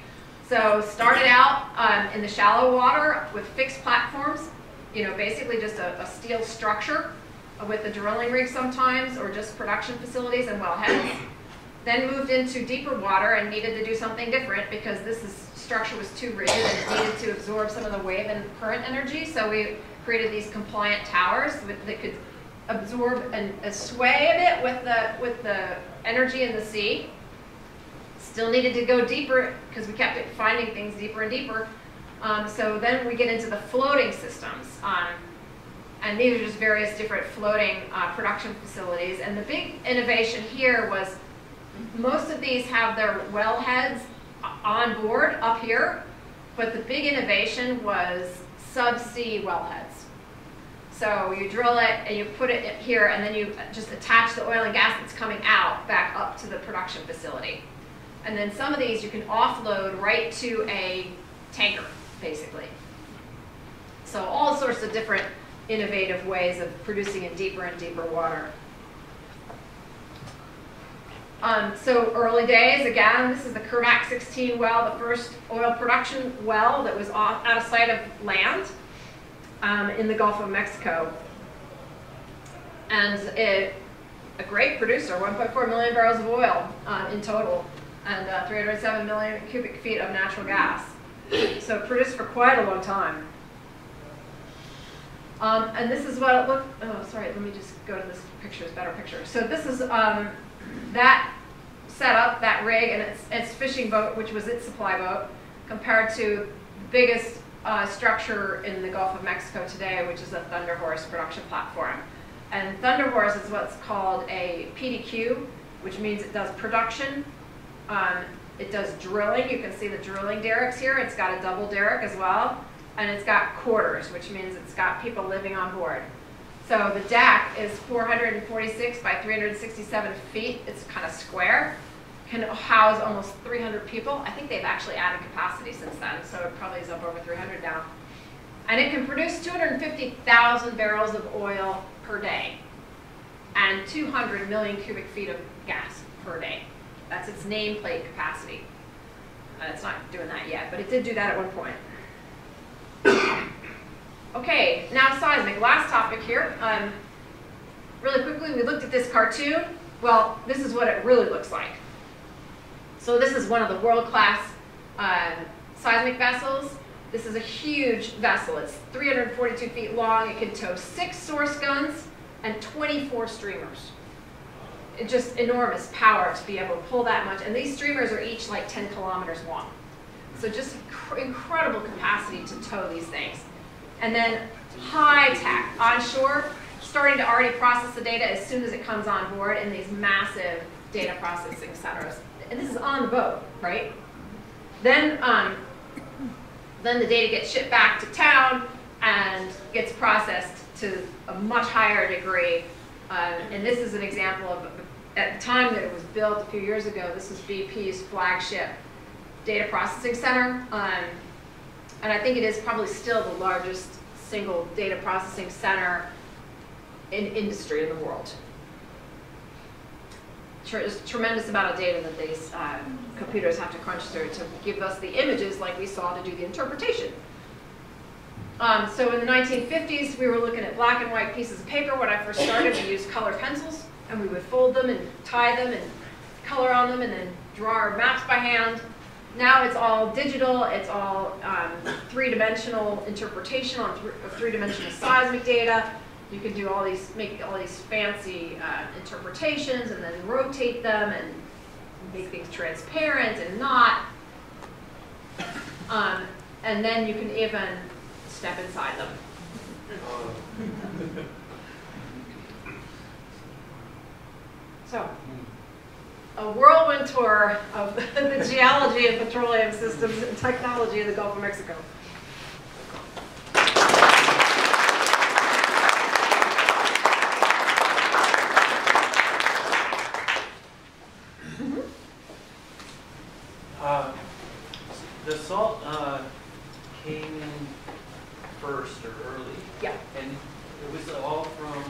So started out in the shallow water with fixed platforms, basically just a steel structure with the drilling rig sometimes, or just production facilities and wellheads. Then moved into deeper water and needed to do something different because structure was too rigid and it needed to absorb some of the wave and current energy. So we created these compliant towers that could absorb and sway a bit with the energy in the sea. Still needed to go deeper because we kept finding things deeper and deeper. So then we get into the floating systems. And these are just various different floating production facilities. And the big innovation here was most of these have their wellheads on board up here, but the big innovation was subsea wellheads. So you drill it and you put it here, and then you just attach the oil and gas that's coming out back up to the production facility. And then some of these you can offload right to a tanker, basically. So all sorts of different innovative ways of producing in deeper and deeper water. So early days, again, this is the Kermac 16 well, the first oil production well that was out of sight of land in the Gulf of Mexico. And a great producer, 1.4 million barrels of oil in total, and 307 million cubic feet of natural gas. So it produced for quite a long time. And this is what it looked, oh, sorry, let me just go to this picture, it's a better picture. So this is that setup, that rig, and its fishing boat, which was its supply boat, compared to the biggest structure in the Gulf of Mexico today, which is a Thunder Horse production platform. And Thunder Horse is what's called a PDQ, which means it does production, it does drilling. You can see the drilling derricks here. It's got a double derrick as well. And it's got quarters, which means it's got people living on board. So the deck is 446 by 367 feet. It's kind of square. Can house almost 300 people. I think they've actually added capacity since then, so it probably is up over 300 now. And it can produce 250,000 barrels of oil per day. and 200 million cubic feet of gas per day. That's its nameplate capacity. It's not doing that yet, but it did do that at one point. Okay, now seismic. Last topic here. Really quickly, we looked at this cartoon. Well, this is what it really looks like. So this is one of the world-class seismic vessels. This is a huge vessel. It's 342 feet long. It can tow 6 source guns and 24 streamers. It's just enormous power to be able to pull that much. And these streamers are each like 10 kilometers long. So just incredible capacity to tow these things. And then high tech onshore, starting to already process the data as soon as it comes on board in these massive data processing centers. And this is on the boat, right? Then the data gets shipped back to town and gets processed to a much higher degree. And this is an example of, at the time that it was built a few years ago, this was BP's flagship data processing center. And I think it is probably still the largest single data processing center in industry in the world. There's a tremendous amount of data that these computers have to crunch through to give us the images like we saw to do the interpretation. So in the 1950s, we were looking at black and white pieces of paper. When I first started, we used colored pencils, and we would fold them and tie them and color on them and then draw our maps by hand. Now it's all digital. It's all three-dimensional interpretation of three-dimensional seismic data. You can do all these, make all these fancy interpretations and then rotate them and make things transparent and not. And then you can even step inside them. So, a whirlwind tour of the geology and petroleum systems and technology in the Gulf of Mexico. The salt came in first or early. Yeah. And it was all from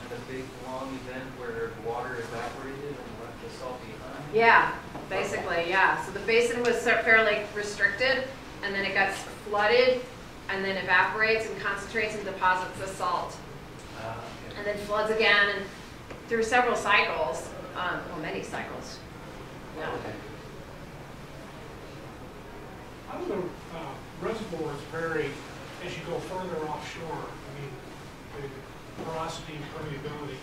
the big long event where the water evaporated and left the salt behind? Yeah, basically, yeah. So the basin was fairly restricted, and then it gets flooded, and then evaporates and concentrates and deposits the salt. Okay. And then floods again, and through several cycles, well, many cycles. Yeah. Okay. How do the reservoirs vary as you go further offshore? I mean, the porosity and permeability,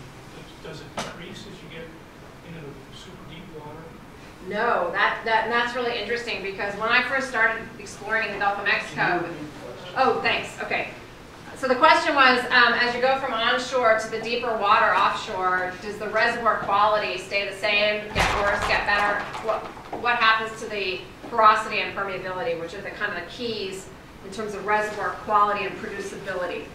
does it decrease as you get into the super deep water? No, that's really interesting, because when I first started exploring the Gulf of Mexico, oh, thanks, okay. So the question was, as you go from onshore to the deeper water offshore, does the reservoir quality stay the same, get worse, get better? What happens to the porosity and permeability, which are the kind of the keys in terms of reservoir quality and producibility?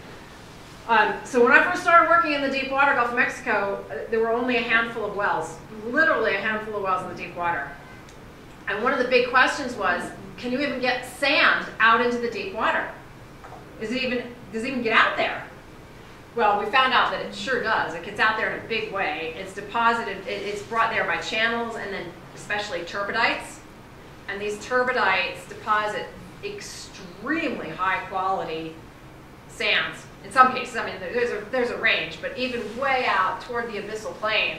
So when I first started working in the deep water Gulf of Mexico, there were only a handful of wells, literally a handful of wells in the deep water. And one of the big questions was, can you even get sand out into the deep water? Does it even get out there? Well, we found out that it sure does. It gets out there in a big way. It's deposited, it's brought there by channels, and then especially turbidites. And these turbidites deposit extremely high quality sands. In some cases, I mean, there's a range, but even way out toward the abyssal plain,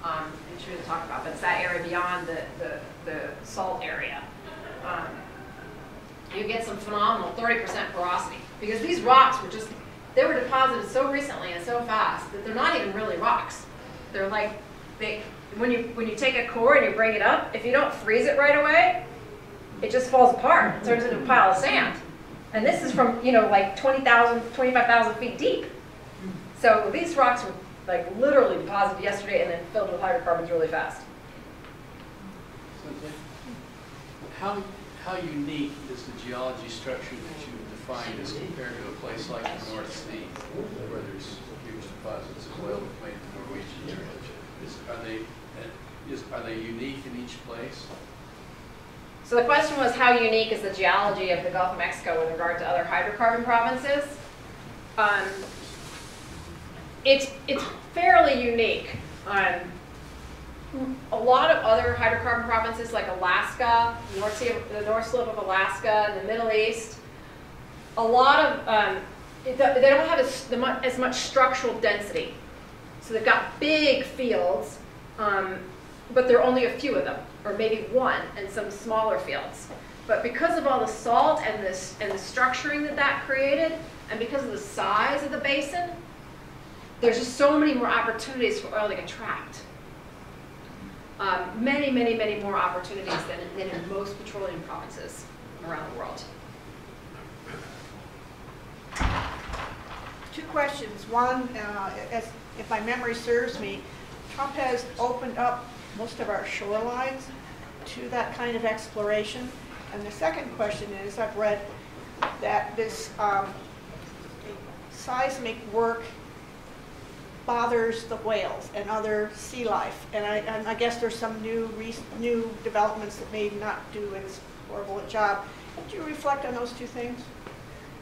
which we didn't talk about, but it's that area beyond the salt area. You get some phenomenal 30% porosity, because these rocks were they were deposited so recently and so fast that they're not even really rocks. They're like, when you take a core and you bring it up, if you don't freeze it right away, it just falls apart. It turns into a pile of sand. And this is from, like 20,000, 25,000 feet deep. So these rocks were like literally deposited yesterday and then filled with hydrocarbons really fast. Cynthia, how unique is the geology structure that you've defined as compared to a place like the North Sea, where there's huge deposits of oil between the Norwegian area? Are they unique in each place? So the question was, how unique is the geology of the Gulf of Mexico with regard to other hydrocarbon provinces? It's it's fairly unique. A lot of other hydrocarbon provinces like Alaska, the North Slope of Alaska, the Middle East, a lot of, they don't have as much structural density. So they've got big fields, but there are only a few of them, or maybe one, and some smaller fields. But because of all the salt and the structuring that created, and because of the size of the basin, there's just so many more opportunities for oil to get trapped. Many, many, many more opportunities than in most petroleum provinces around the world. Two questions. One, if my memory serves me, Trump has opened up most of our shorelines to that kind of exploration. And the second question is, I've read that this seismic work bothers the whales and other sea life. And I guess there's some new developments that may not do as horrible a job. Could you reflect on those two things?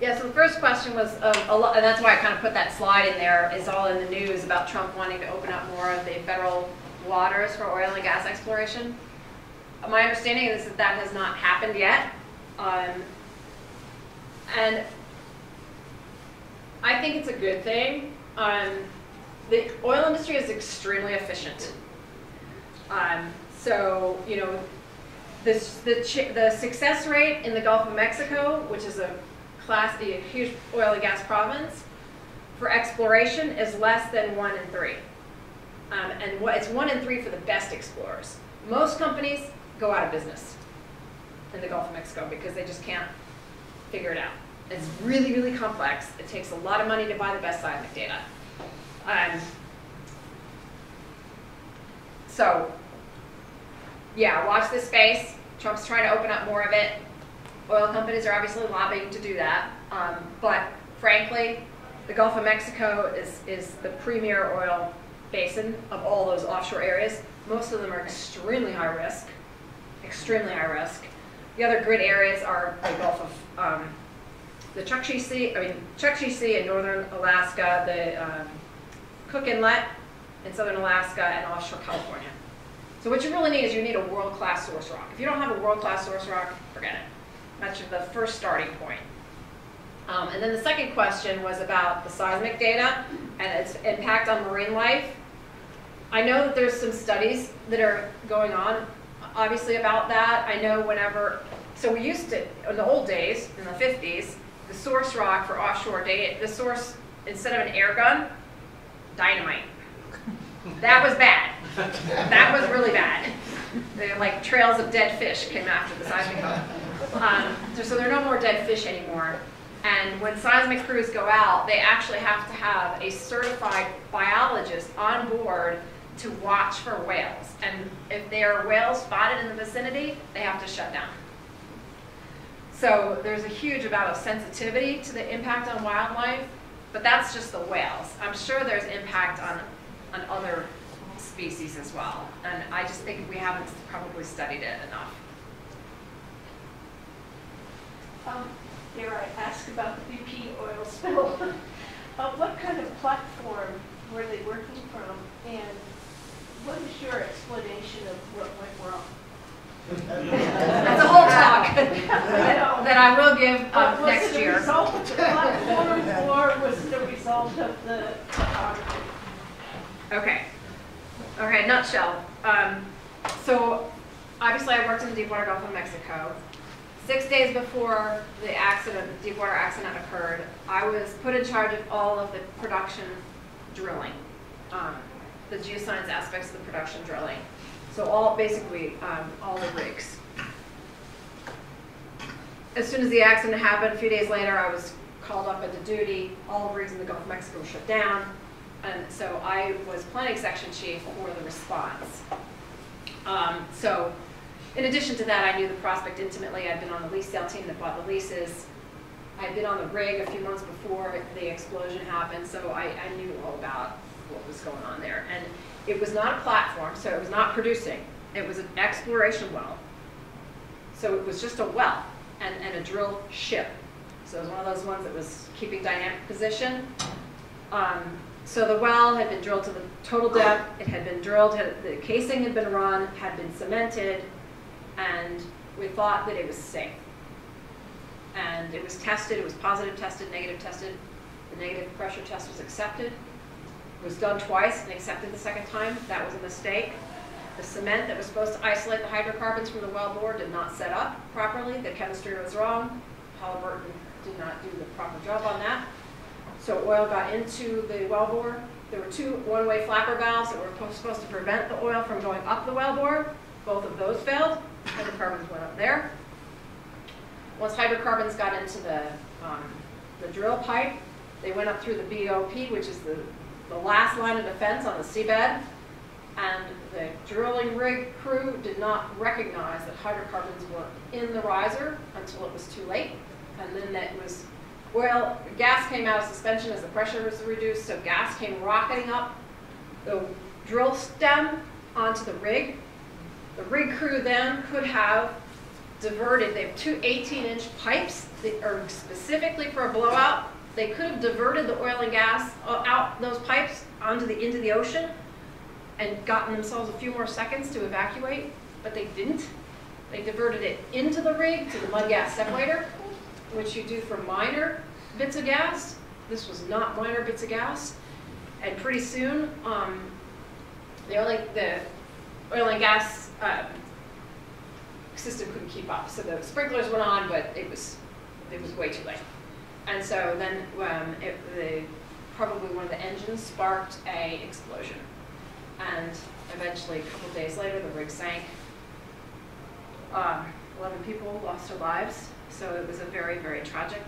Yeah, so the first question was, a lot, and that's why I kind of put that slide in there, is all in the news about Trump wanting to open up more of the federal waters for oil and gas exploration. My understanding is that that has not happened yet. And I think it's a good thing. The oil industry is extremely efficient. So, you know, the success rate in the Gulf of Mexico, which is a huge oil and gas province, for exploration is less than 1 in 3. And it's 1 in 3 for the best explorers. Most companies go out of business in the Gulf of Mexico because they just can't figure it out. It's really, really complex. It takes a lot of money to buy the best seismic data. So, yeah, watch this space. Trump's trying to open up more of it. Oil companies are obviously lobbying to do that. But frankly, the Gulf of Mexico is the premier oil basin of all those offshore areas. Most of them are extremely high risk. Extremely high risk. The other grid areas are the Gulf of the Chukchi Sea in northern Alaska, the Cook Inlet in southern Alaska, and offshore California. So what you really need is you need a world-class source rock. If you don't have a world-class source rock, forget it. That's the first starting point. And then the second question was about the seismic data and its impact on marine life. I know that there's some studies that are going on, obviously, about that. I know so we used to, in the old days, in the 50s, the source rock for offshore data, the source, instead of an air gun, dynamite. That was bad. That was really bad. Like trails of dead fish came after the seismic boom. So there are no more dead fish anymore. And when seismic crews go out, they actually have to have a certified biologist on board to watch for whales. And if there are whales spotted in the vicinity, they have to shut down. So there's a huge amount of sensitivity to the impact on wildlife, but that's just the whales. I'm sure there's impact on other species as well. And I just think we haven't probably studied it enough. Dare I ask about the BP oil spill? What kind of platform were they working from, and what is your explanation of what went wrong? That's a whole talk that I will give next year. Was the result of the platform, or was it the result of the topography? Okay, nutshell. So obviously I worked in the deepwater Gulf of Mexico. 6 days before the Deepwater accident occurred, I was put in charge of all of the production drilling, the geoscience aspects of the production drilling. So all the rigs. As soon as the accident happened, a few days later, I was called up into duty. All the rigs in the Gulf of Mexico were shut down. And so I was planning section chief for the response. So in addition to that, I knew the prospect intimately. I'd been on the lease sale team that bought the leases. I'd been on the rig a few months before the explosion happened, so I knew all about what was going on there. And it was not a platform, so it was not producing. It was an exploration well. So it was just a well and a drill ship. So it was one of those ones that was keeping dynamic position. So the well had been drilled to the total depth. It had been drilled, the casing had been run, had been cemented, and we thought that it was safe. And it was tested, it was positive tested, negative tested. The negative pressure test was accepted. It was done twice and accepted the second time. That was a mistake. The cement that was supposed to isolate the hydrocarbons from the wellbore did not set up properly. The chemistry was wrong. Halliburton did not do the proper job on that. So oil got into the wellbore. There were two one-way flapper valves that were supposed to prevent the oil from going up the wellbore. Both of those failed. Hydrocarbons went up there. Once hydrocarbons got into the drill pipe, they went up through the BOP, which is the last line of defense on the seabed. And the drilling rig crew did not recognize that hydrocarbons were in the riser until it was too late. And then that was gas came out of suspension as the pressure was reduced, so gas came rocketing up the drill stem onto the rig. The rig crew then could have diverted, they have two 18-inch pipes that are specifically for a blowout. They could have diverted the oil and gas out those pipes into the ocean and gotten themselves a few more seconds to evacuate, but they didn't. They diverted it into the rig to the mud gas separator, which you do for minor bits of gas. This was not minor bits of gas. And pretty soon, the oil and gas system couldn't keep up. So the sprinklers went on, but it was way too late. And so then probably one of the engines sparked an explosion. And eventually, a couple days later, the rig sank. 11 people lost their lives. So it was a very, very tragic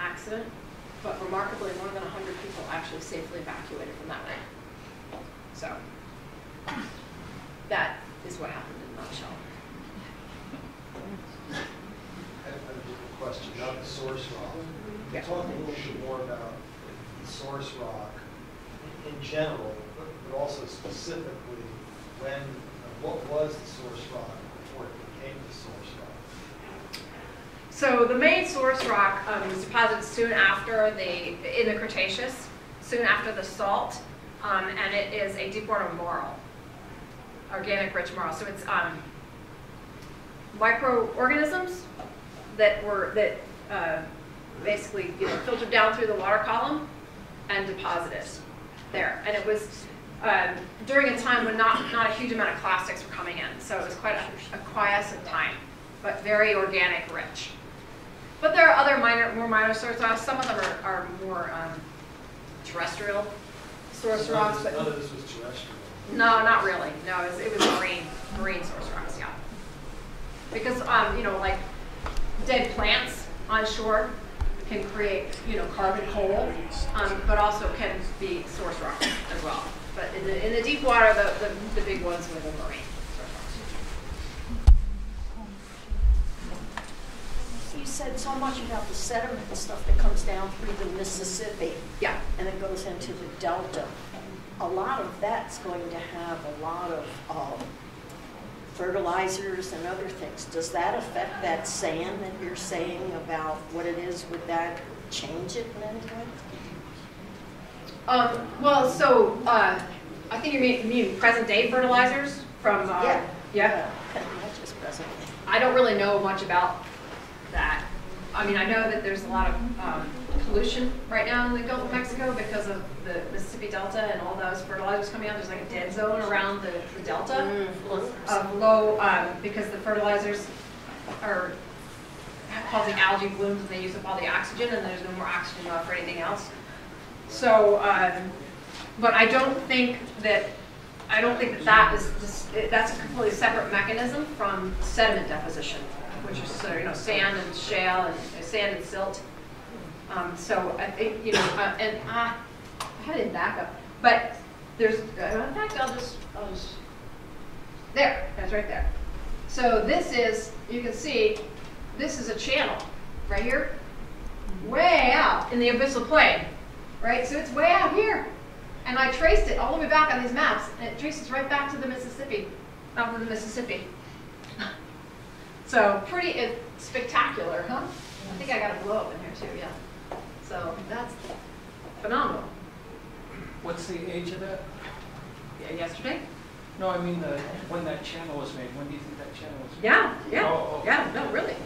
accident. But remarkably, more than 100 people actually safely evacuated from that rig. So that is what happened in a nutshell. I have a question about the source rock. Yeah. Talk a little bit more about the source rock in general, but also specifically what was the source rock before it became the source rock? So the main source rock was deposited soon after in the Cretaceous, soon after the salt, and it is a deep water marl, organic rich marl. So it's microorganisms that basically filtered down through the water column and deposited there. And it was during a time when not a huge amount of clastics were coming in, so it was quite a quiescent time, but very organic rich. But there are other more minor source rocks. Some of them are more terrestrial source rocks. But none of this was terrestrial. No, not really. No, it was marine source rocks, yeah. Because like dead plants on shore can create carbon coal, but also can be source rock as well. But in the deep water, the big ones were the marine source rocks. You said so much about the sediment and stuff that comes down through the Mississippi. Yeah. And it goes into the delta. A lot of that's going to have a lot of fertilizers and other things. Does that affect that sand that you're saying about what it is? Would that change it in any way? Well, so I think you mean present-day fertilizers from yeah. Not just present. I don't really know much about that. I mean, I know that there's a lot of pollution right now in the Gulf of Mexico because of the Mississippi Delta and all those fertilizers coming out. There's like a dead zone around the delta of low, because the fertilizers are causing algae blooms and they use up all the oxygen and there's no more oxygen left for anything else. So, but I don't think that that's a completely separate mechanism from sediment deposition, which is sand and shale and sand and silt. So I think and I had it back up, but there's in fact I'll just there. That's right there. So this is, you can see this is a channel right here, way out in the abyssal plain, right? So it's way out here, and I traced it all the way back on these maps, and it traces right back to the Mississippi, mouth of the Mississippi. So pretty spectacular, huh? I think I got a blow up in here too, yeah. So that's phenomenal. What's the age of that? Yeah, yesterday? No, I mean, when that channel was made. When do you think that channel was made? Yeah, yeah, Oh, oh. yeah, no, really.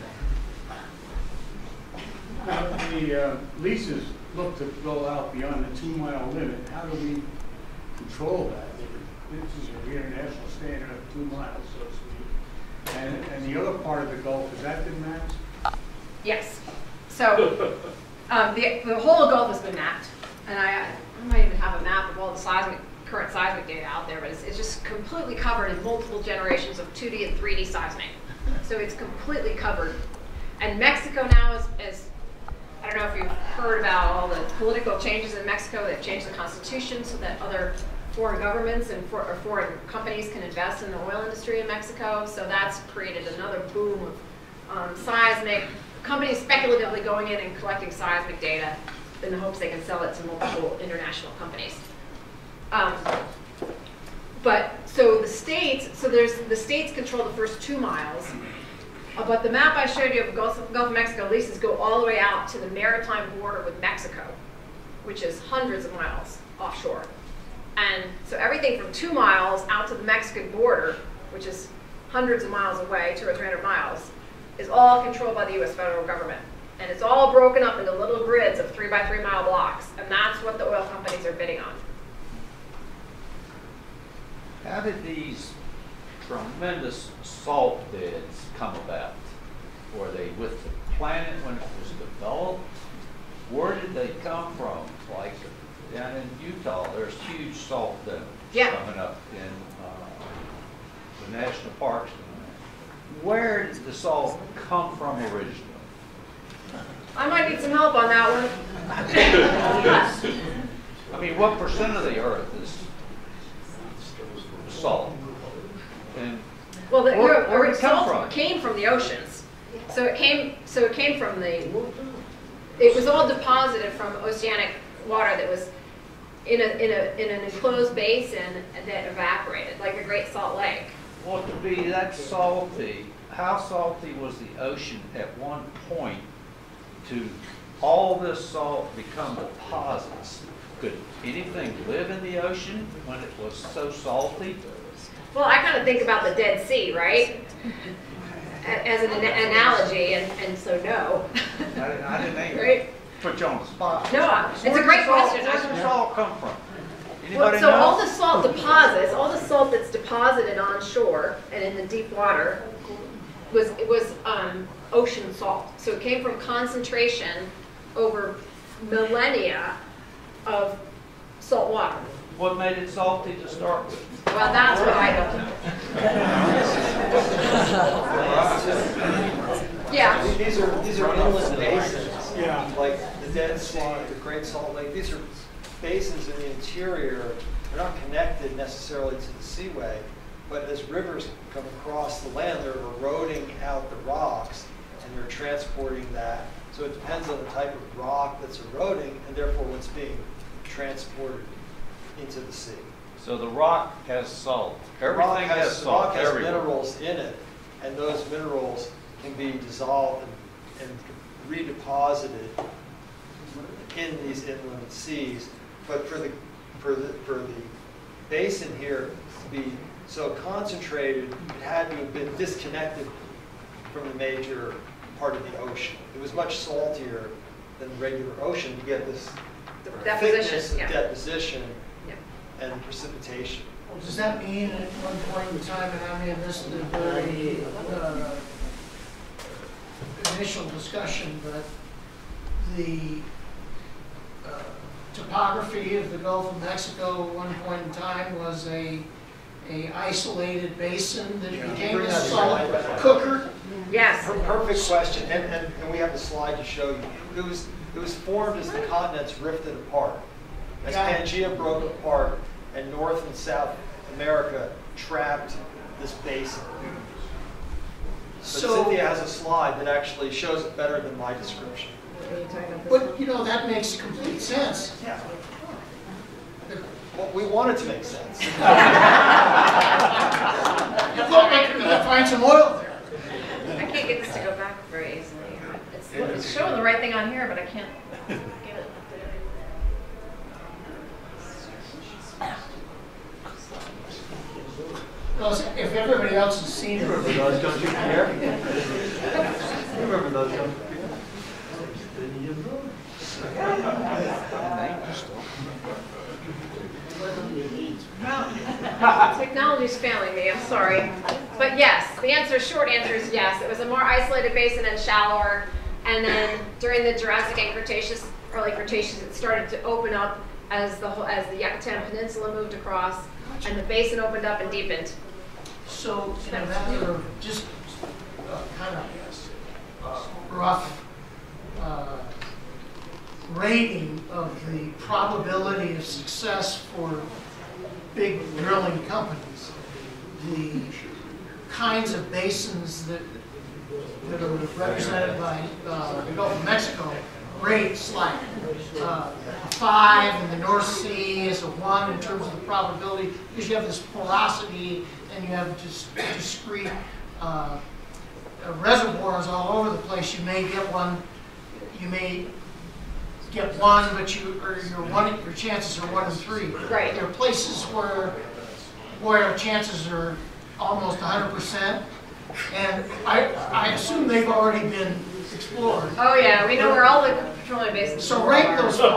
The leases look to go out beyond the 2-mile limit. How do we control that? This is the international standard of 2 miles, so to speak. And the other part of the Gulf, has that been mapped? Yes. So the whole Gulf has been mapped, and I might even have a map of all the current seismic data out there, but it's just completely covered in multiple generations of 2D and 3D seismic. So it's completely covered. And Mexico now is I don't know if you've heard about all the political changes in Mexico. They've changed the constitution so that other foreign governments and foreign companies can invest in the oil industry in Mexico. So that's created another boom of seismic. Companies speculatively going in and collecting seismic data in the hopes they can sell it to multiple international companies. But so the states control the first 2 miles. But the map I showed you of Gulf of Mexico leases go all the way out to the maritime border with Mexico, which is hundreds of miles offshore. And so everything from 2 miles out to the Mexican border, which is hundreds of miles away, 200 or 300 miles, is all controlled by the U.S. federal government. And it's all broken up into little grids of 3 by 3 mile blocks. And that's what the oil companies are bidding on. How did these tremendous salt beds come about? Were they with the planet when it was developed? Where did they come from? Like down in Utah, there's huge salt domes coming up in the national parks. Where did the salt come from originally? I might need some help on that one. I mean, what percent of the earth is salt? And well, the where did it come salt from? Came from the oceans. So it came from it was all deposited from oceanic water that was in an enclosed basin that evaporated, like the Great Salt Lake. Well, to be that salty, how salty was the ocean at one point to all this salt become deposits? Could anything live in the ocean when it was so salty? Well, I kind of think about the Dead Sea, right? As an analogy, and so no. I didn't even right? put you on the spot. No, it's a great question. Where does the salt come from? Well, so all the salt deposits, all the salt that's deposited on shore and in the deep water was ocean salt. So it came from concentration over millennia of salt water. What made it salty to start with? Well, that's what I don't know. Yeah. These are inland basins. Yeah. Like the Dead Sea, the Great Salt Lake. These are basins in the interior. They're not connected necessarily to the seaway, but as rivers come across the land, they're eroding out the rocks and they're transporting that. So it depends on the type of rock that's eroding and therefore what's being transported into the sea. So the rock has salt. Everything Rock has salt. Rock has everywhere. minerals in it, and those minerals can be dissolved and redeposited in these inland seas. But for the basin here to be so concentrated, it had to have been disconnected from the major part of the ocean. It was much saltier than the regular ocean to get this thickness of deposition and precipitation. Well, does that mean at one point in time, and I may have missed the very initial discussion, but the topography of the Gulf of Mexico at one point in time was a isolated basin that became a salt cooker? Yes. Perfect question, and we have the slide to show you. It was formed as the continents rifted apart. As Pangea broke apart and North and South America trapped this basin. So Cynthia has a slide that actually shows it better than my description. But, you know, that makes complete sense. Yeah. Well, we want it to make sense. You thought maybe we could find some oil there. I can't get this to go back very easily. It's showing the right thing on here, but I can't get it. if everybody else has seen it. Remember those, don't you, Pierre? Remember those, don't you, Technology's failing me, I'm sorry. But yes, short answer is yes. It was a more isolated basin and shallower. And then during the Jurassic and Cretaceous, early Cretaceous, it started to open up as the Yucatan Peninsula moved across, and the basin opened up and deepened. So, in a matter of just kind of rough rating of the probability of success for big drilling companies, the kinds of basins that are represented by the Gulf of Mexico rates like a 5 in the North Sea is a 1 in terms of the probability, because you have this porosity and you have just discrete reservoirs all over the place. You may get one, but your chances are 1 in 3. Right. There are places where chances are almost 100%, and I assume they've already been explored. Oh yeah, we know where all the petroleum basins So are. rank those for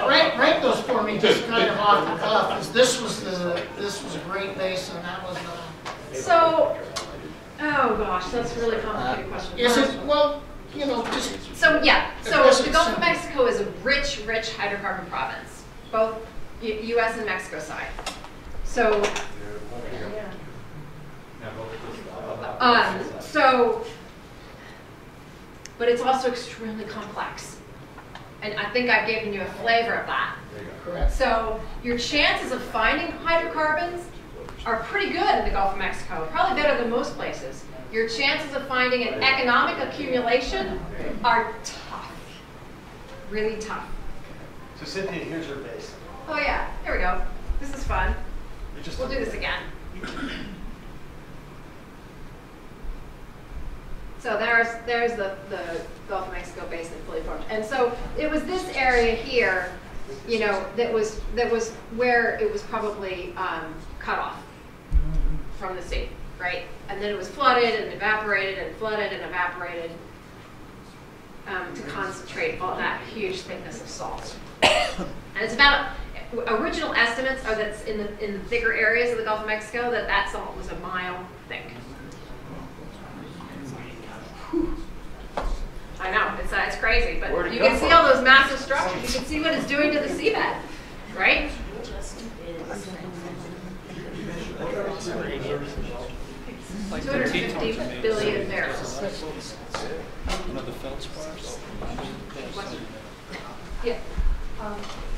me. Rank those for me, just kind of off the cuff. This was a great basin. That was So, oh gosh, that's a really complicated question. Is it? Well, just. So yeah, so Yes, the it's Gulf of simple. Mexico is a rich hydrocarbon province, both U.S. and Mexico side. So, but it's also extremely complex, and I think I've given you a flavor of that. Correct. So your chances of finding hydrocarbons are pretty good in the Gulf of Mexico, probably better than most places. Your chances of finding an economic accumulation are tough, really tough. So Cynthia, here's your basin. Oh yeah, here we go. This is fun. We'll do this again. So there's the Gulf of Mexico Basin fully formed, and so it was this area here, that was where it was probably cut off from the sea, right? And then it was flooded and evaporated and flooded and evaporated to concentrate all that huge thickness of salt. And it's about original estimates are that in the thicker areas of the Gulf of Mexico that salt was a mile thick. I know, it's crazy, but you can see all those massive structures. You can see what it's doing to the seabed, right? 250 billion barrels. One of the feldspars? Yeah.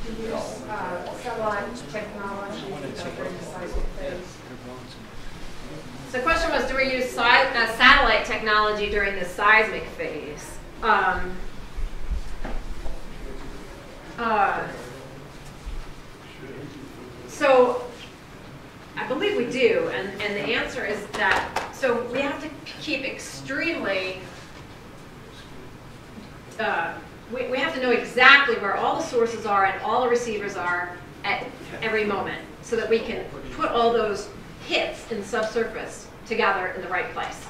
To use satellite technology during the seismic phase. So the question was, do we use satellite technology during the seismic phase? So I believe we do, and the answer is that, so we have to keep extremely, we have to know exactly where all the sources are and all the receivers are at every moment, so that we can put all those hits in the subsurface together in the right place,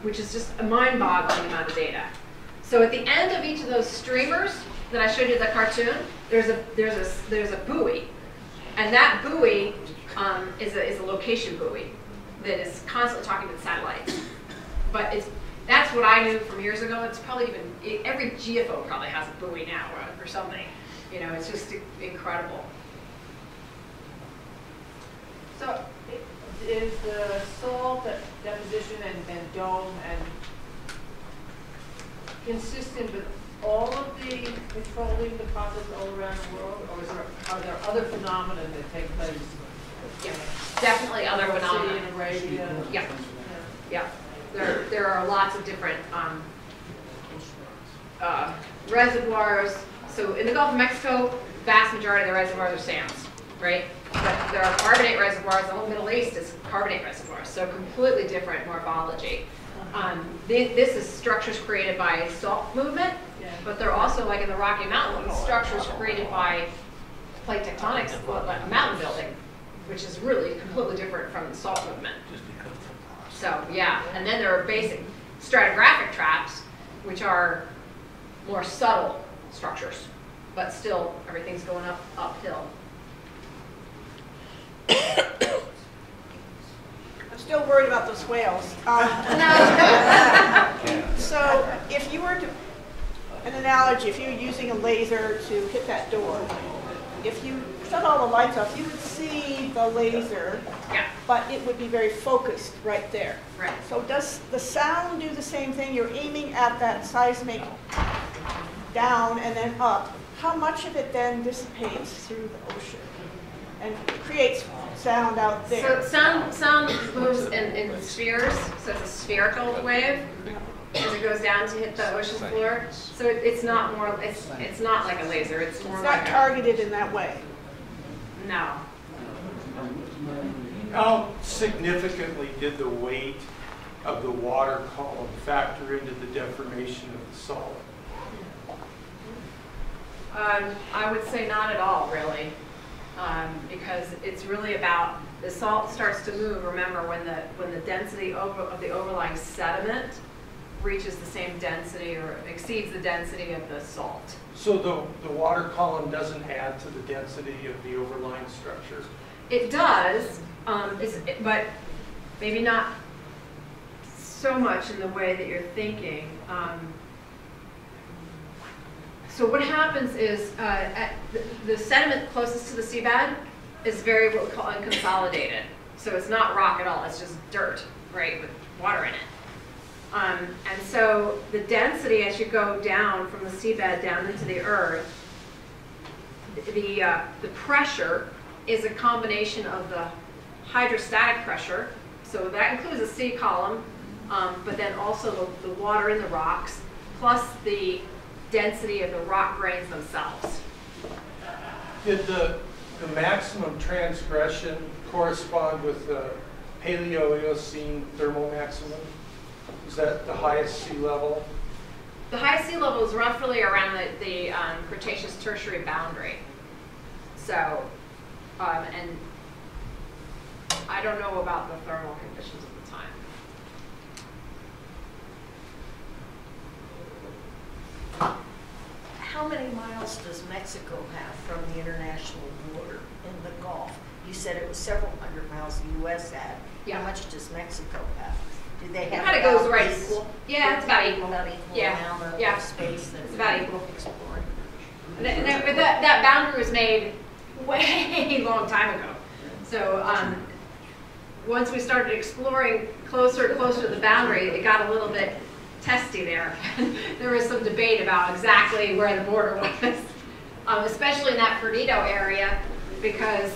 which is just a mind-boggling amount of data. So at the end of each of those streamers that I showed you the cartoon, there's a buoy, and that buoy is a location buoy that is constantly talking to the satellites. But that's what I knew from years ago. It's probably every GFO probably has a buoy now or something. It's just incredible. So is the salt deposition and dome and consistent with all of the petroleum deposits all around the world, or are there other phenomena that take place? Yeah, definitely other phenomena. In Arabia. Yeah. There are lots of different reservoirs. So in the Gulf of Mexico, vast majority of the reservoirs are sands, right? But there are carbonate reservoirs. The whole Middle East is carbonate reservoirs, so completely different morphology. This is structures created by salt movement, but they're also, like in the Rocky Mountains, structures created by plate tectonics, like mountain building. which is really completely different from the salt movement. So yeah, and then there are basic stratigraphic traps, which are more subtle structures, but still everything's going uphill. I'm still worried about those whales. So if you were to, an analogy, if you were using a laser to hit that door, if you shut all the lights off, you would see the laser, Yeah. but it would be very focused right there. Right. So does the sound do the same thing? You're aiming at that seismic down and then up. How much of it then dissipates through the ocean and creates sound out there? So sound moves in spheres, so it's a spherical wave as it goes down to hit the ocean floor. So it's not more, it's not like a laser. It's more It's like not targeted in that way. No. How significantly did the weight of the water column factor into the deformation of the salt? I would say not at all, really, because it's really about the salt starts to move. Remember, when the density of the overlying sediment reaches the same density or exceeds the density of the salt. So the water column doesn't add to the density of the overlying structure? It does, but maybe not so much in the way that you're thinking. So what happens is the sediment closest to the seabed is very what we call unconsolidated. So it's not rock at all, it's just dirt, right, with water in it. And so the density as you go down from the seabed down into the earth, the pressure is a combination of the hydrostatic pressure, so that includes the sea column, but then also the water in the rocks, plus the density of the rock grains themselves. Did the maximum transgression correspond with the Paleo-Eocene thermal maximum? Is that the highest sea level? The highest sea level is roughly around the Cretaceous Tertiary boundary. So, and I don't know about the thermal conditions at the time. How many miles does Mexico have from the international water in the Gulf? You said it was several hundred miles the U.S. had. Yeah. How much does Mexico have? Do they have Kind of goes about right. equal? Yeah, it's about equal. About equal Yeah. amount Yeah. of space that It's about equal. exploring. And that boundary was made way long time ago. So once we started exploring closer and closer to the boundary, it got a little bit testy there. There was some debate about exactly where the border was, especially in that Perdido area, because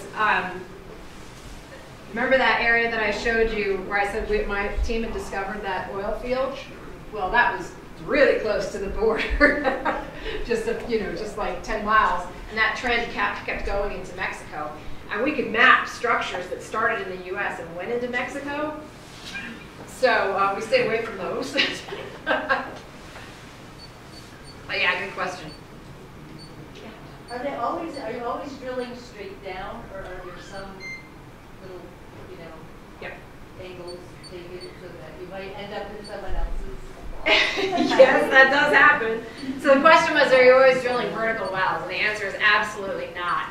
remember that area that I showed you where I said my team had discovered that oil field? Well, that was really close to the border, just like 10 miles, and that trend kept going into Mexico. And we could map structures that started in the U.S. and went into Mexico. So we stay away from those. But yeah, good question. Are you always drilling straight down, or are there some little, Yep. angles taken so that you might end up in someone else's? Yes, that does happen. So the question was, are you always drilling vertical wells? And the answer is absolutely not.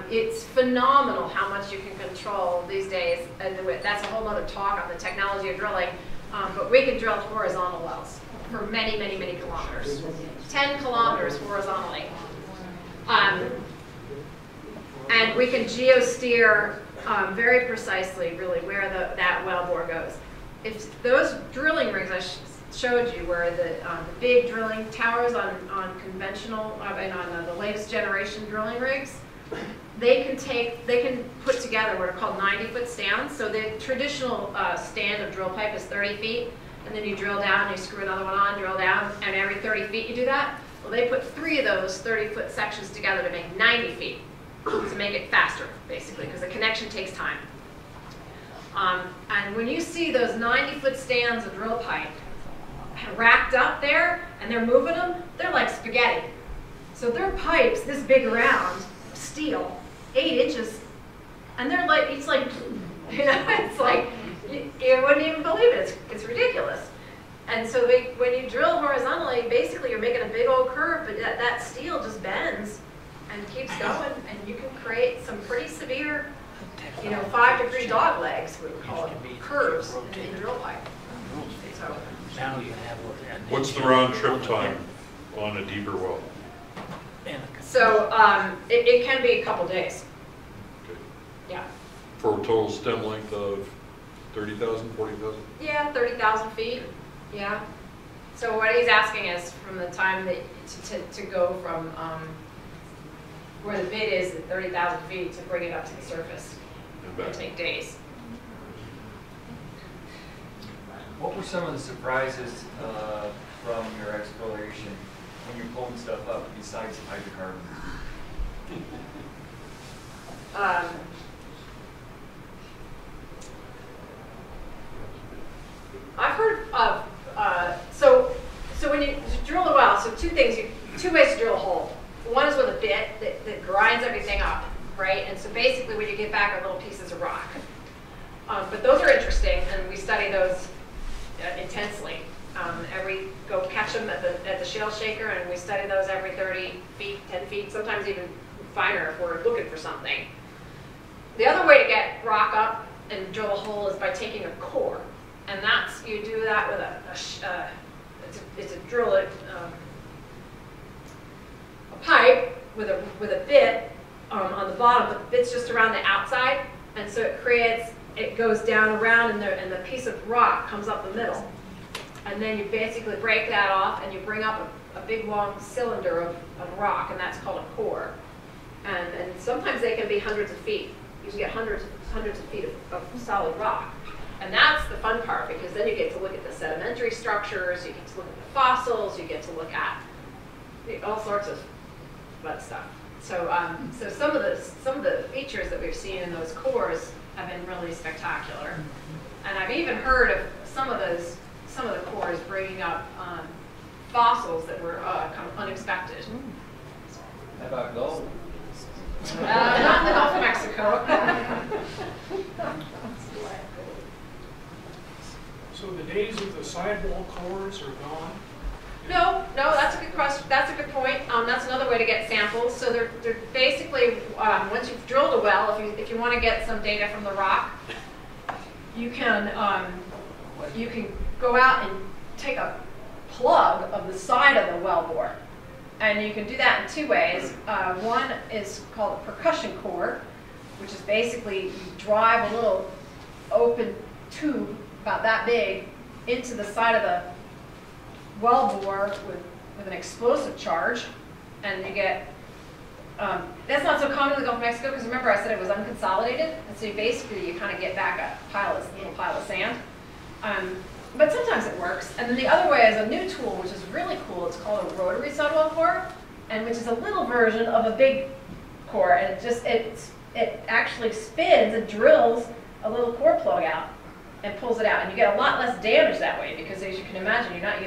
It's phenomenal how much you can control these days. And that's a whole other talk on the technology of drilling. But we can drill horizontal wells for many, many, many kilometers. 10 kilometers horizontally. And we can geosteer very precisely, really, where that well bore goes. If those drilling rigs I showed you, where the big drilling towers on conventional and on the latest generation drilling rigs, they can put together what are called 90-foot stands. So the traditional stand of drill pipe is 30 feet, and then you drill down, and you screw another one on, drill down, and every 30 feet you do that. Well, they put 3 of those 30-foot sections together to make 90 feet, to make it faster, basically, because the connection takes time. And when you see those 90-foot stands of drill pipe racked up there, and they're moving them, they're like spaghetti. So they're pipes this big around, steel, 8 inches And they're like, it's like, it's like, you wouldn't even believe it. It's ridiculous. And so when you drill horizontally, basically you're making a big old curve, but that steel just bends and keeps going, and you can create some pretty severe, 5-degree dog legs, we would call it, curves in the drill pipe. So, what's the round trip time on a deeper well? So it can be a couple days. Okay. Yeah. For a total stem length of 30,000, 40,000? Yeah, 30,000 feet. Yeah. So what he's asking is from the time that to go from where the bid is at 30,000 feet to bring it up to the surface. It would take days. What were some of the surprises from your exploration when you're pulling stuff up besides hydrocarbon? I've heard of, so when you drill a well, so two ways to drill a hole. One is with a bit that grinds everything up, right? And so basically what you get back are little pieces of rock. But those are interesting, and we study those intensely. Go catch them at the shale shaker, and we study those every 30 feet, 10 feet, sometimes even finer if we're looking for something. The other way to get rock up and drill a hole is by taking a core. And you do that with it's a drill, a pipe with a bit on the bottom, but the bit's just around the outside, and so it goes down around, and the piece of rock comes up the middle. And then you basically break that off, and you bring up a big long cylinder of rock, and that's called a core. And sometimes they can be hundreds of feet. You can get hundreds of feet of solid rock. And that's the fun part, because then you get to look at the sedimentary structures, you get to look at the fossils, you get to look at all sorts of fun stuff. So, so some of the features that we've seen in those cores have been really spectacular. And I've even heard of some of the cores bringing up fossils that were kind of unexpected. How about gold? Not in the Gulf of Mexico. So the days of the sidewall cores are gone? No, that's a good question. That's a good point. That's another way to get samples. So they're basically, once you've drilled a well, if you want to get some data from the rock, you can go out and take a plug of the side of the well bore. And you can do that in two ways. One is called a percussion core, which is basically you drive a little open tube about that big into the side of the well bore with an explosive charge, and you get, that's not so common in the Gulf of Mexico, because remember I said it was unconsolidated, and so basically you kind of get back a little pile of sand. But sometimes it works. And then the other way is a new tool, which is really cool. It's called a rotary sidewall core, and which is a little version of a big core, and it actually spins and drills a little core plug out and pulls it out, and you get a lot less damage that way, because as you can imagine, you're not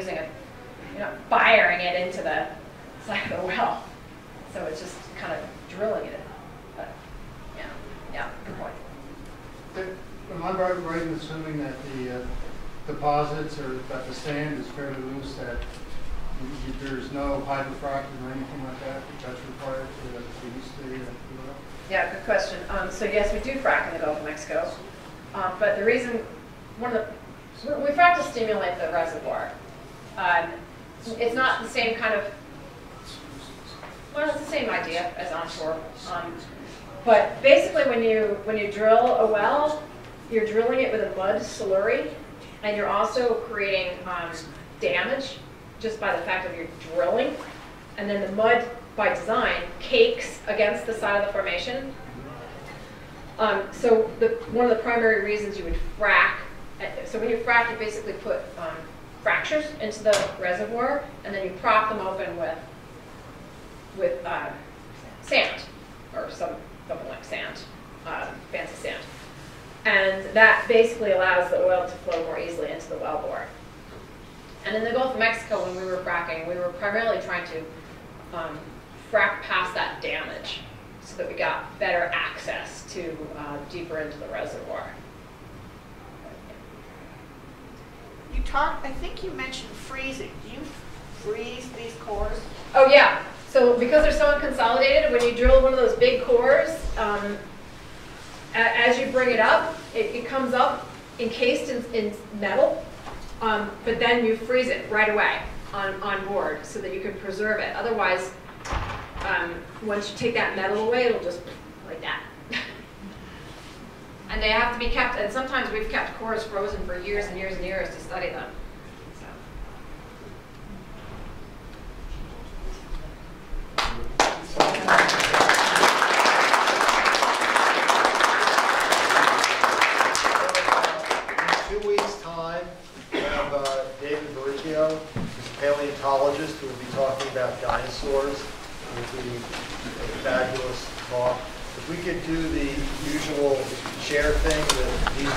firing it into the side of the well, so it's just kind of drilling it. But yeah, good point. Am I right in assuming that the deposits or that the sand is fairly loose, that there's no hydrofracking or anything like that that's required to use the well? Yeah, good question. So yes, we do frack in the Gulf of Mexico, but the reason, we frack to stimulate the reservoir. It's not the same kind of, well, it's the same idea as onshore. But basically when you drill a well, you're drilling it with a mud slurry, and you're also creating damage just by the fact of your drilling. And then the mud, by design, cakes against the side of the formation. So one of the primary reasons you would frack, so when you frack, you basically put fractures into the reservoir, and then you prop them open with sand, or something like sand, fancy sand. And that basically allows the oil to flow more easily into the wellbore. And in the Gulf of Mexico, when we were fracking, we were primarily trying to frack past that damage. so that we got better access to deeper into the reservoir. You talked, I think you mentioned freezing. Do you freeze these cores? Oh yeah, so because they're so unconsolidated, when you drill one of those big cores, as you bring it up, it comes up encased in metal, but then you freeze it right away on board so that you can preserve it. Otherwise, once you take that metal away, it'll just like that. And they have to be kept, and sometimes we've kept cores frozen for years and years and years to study them. In 2 weeks' time, we have David Barricchio, who's a paleontologist, who will be talking about dinosaurs. It will be a fabulous talk. If we could do the usual share thing with these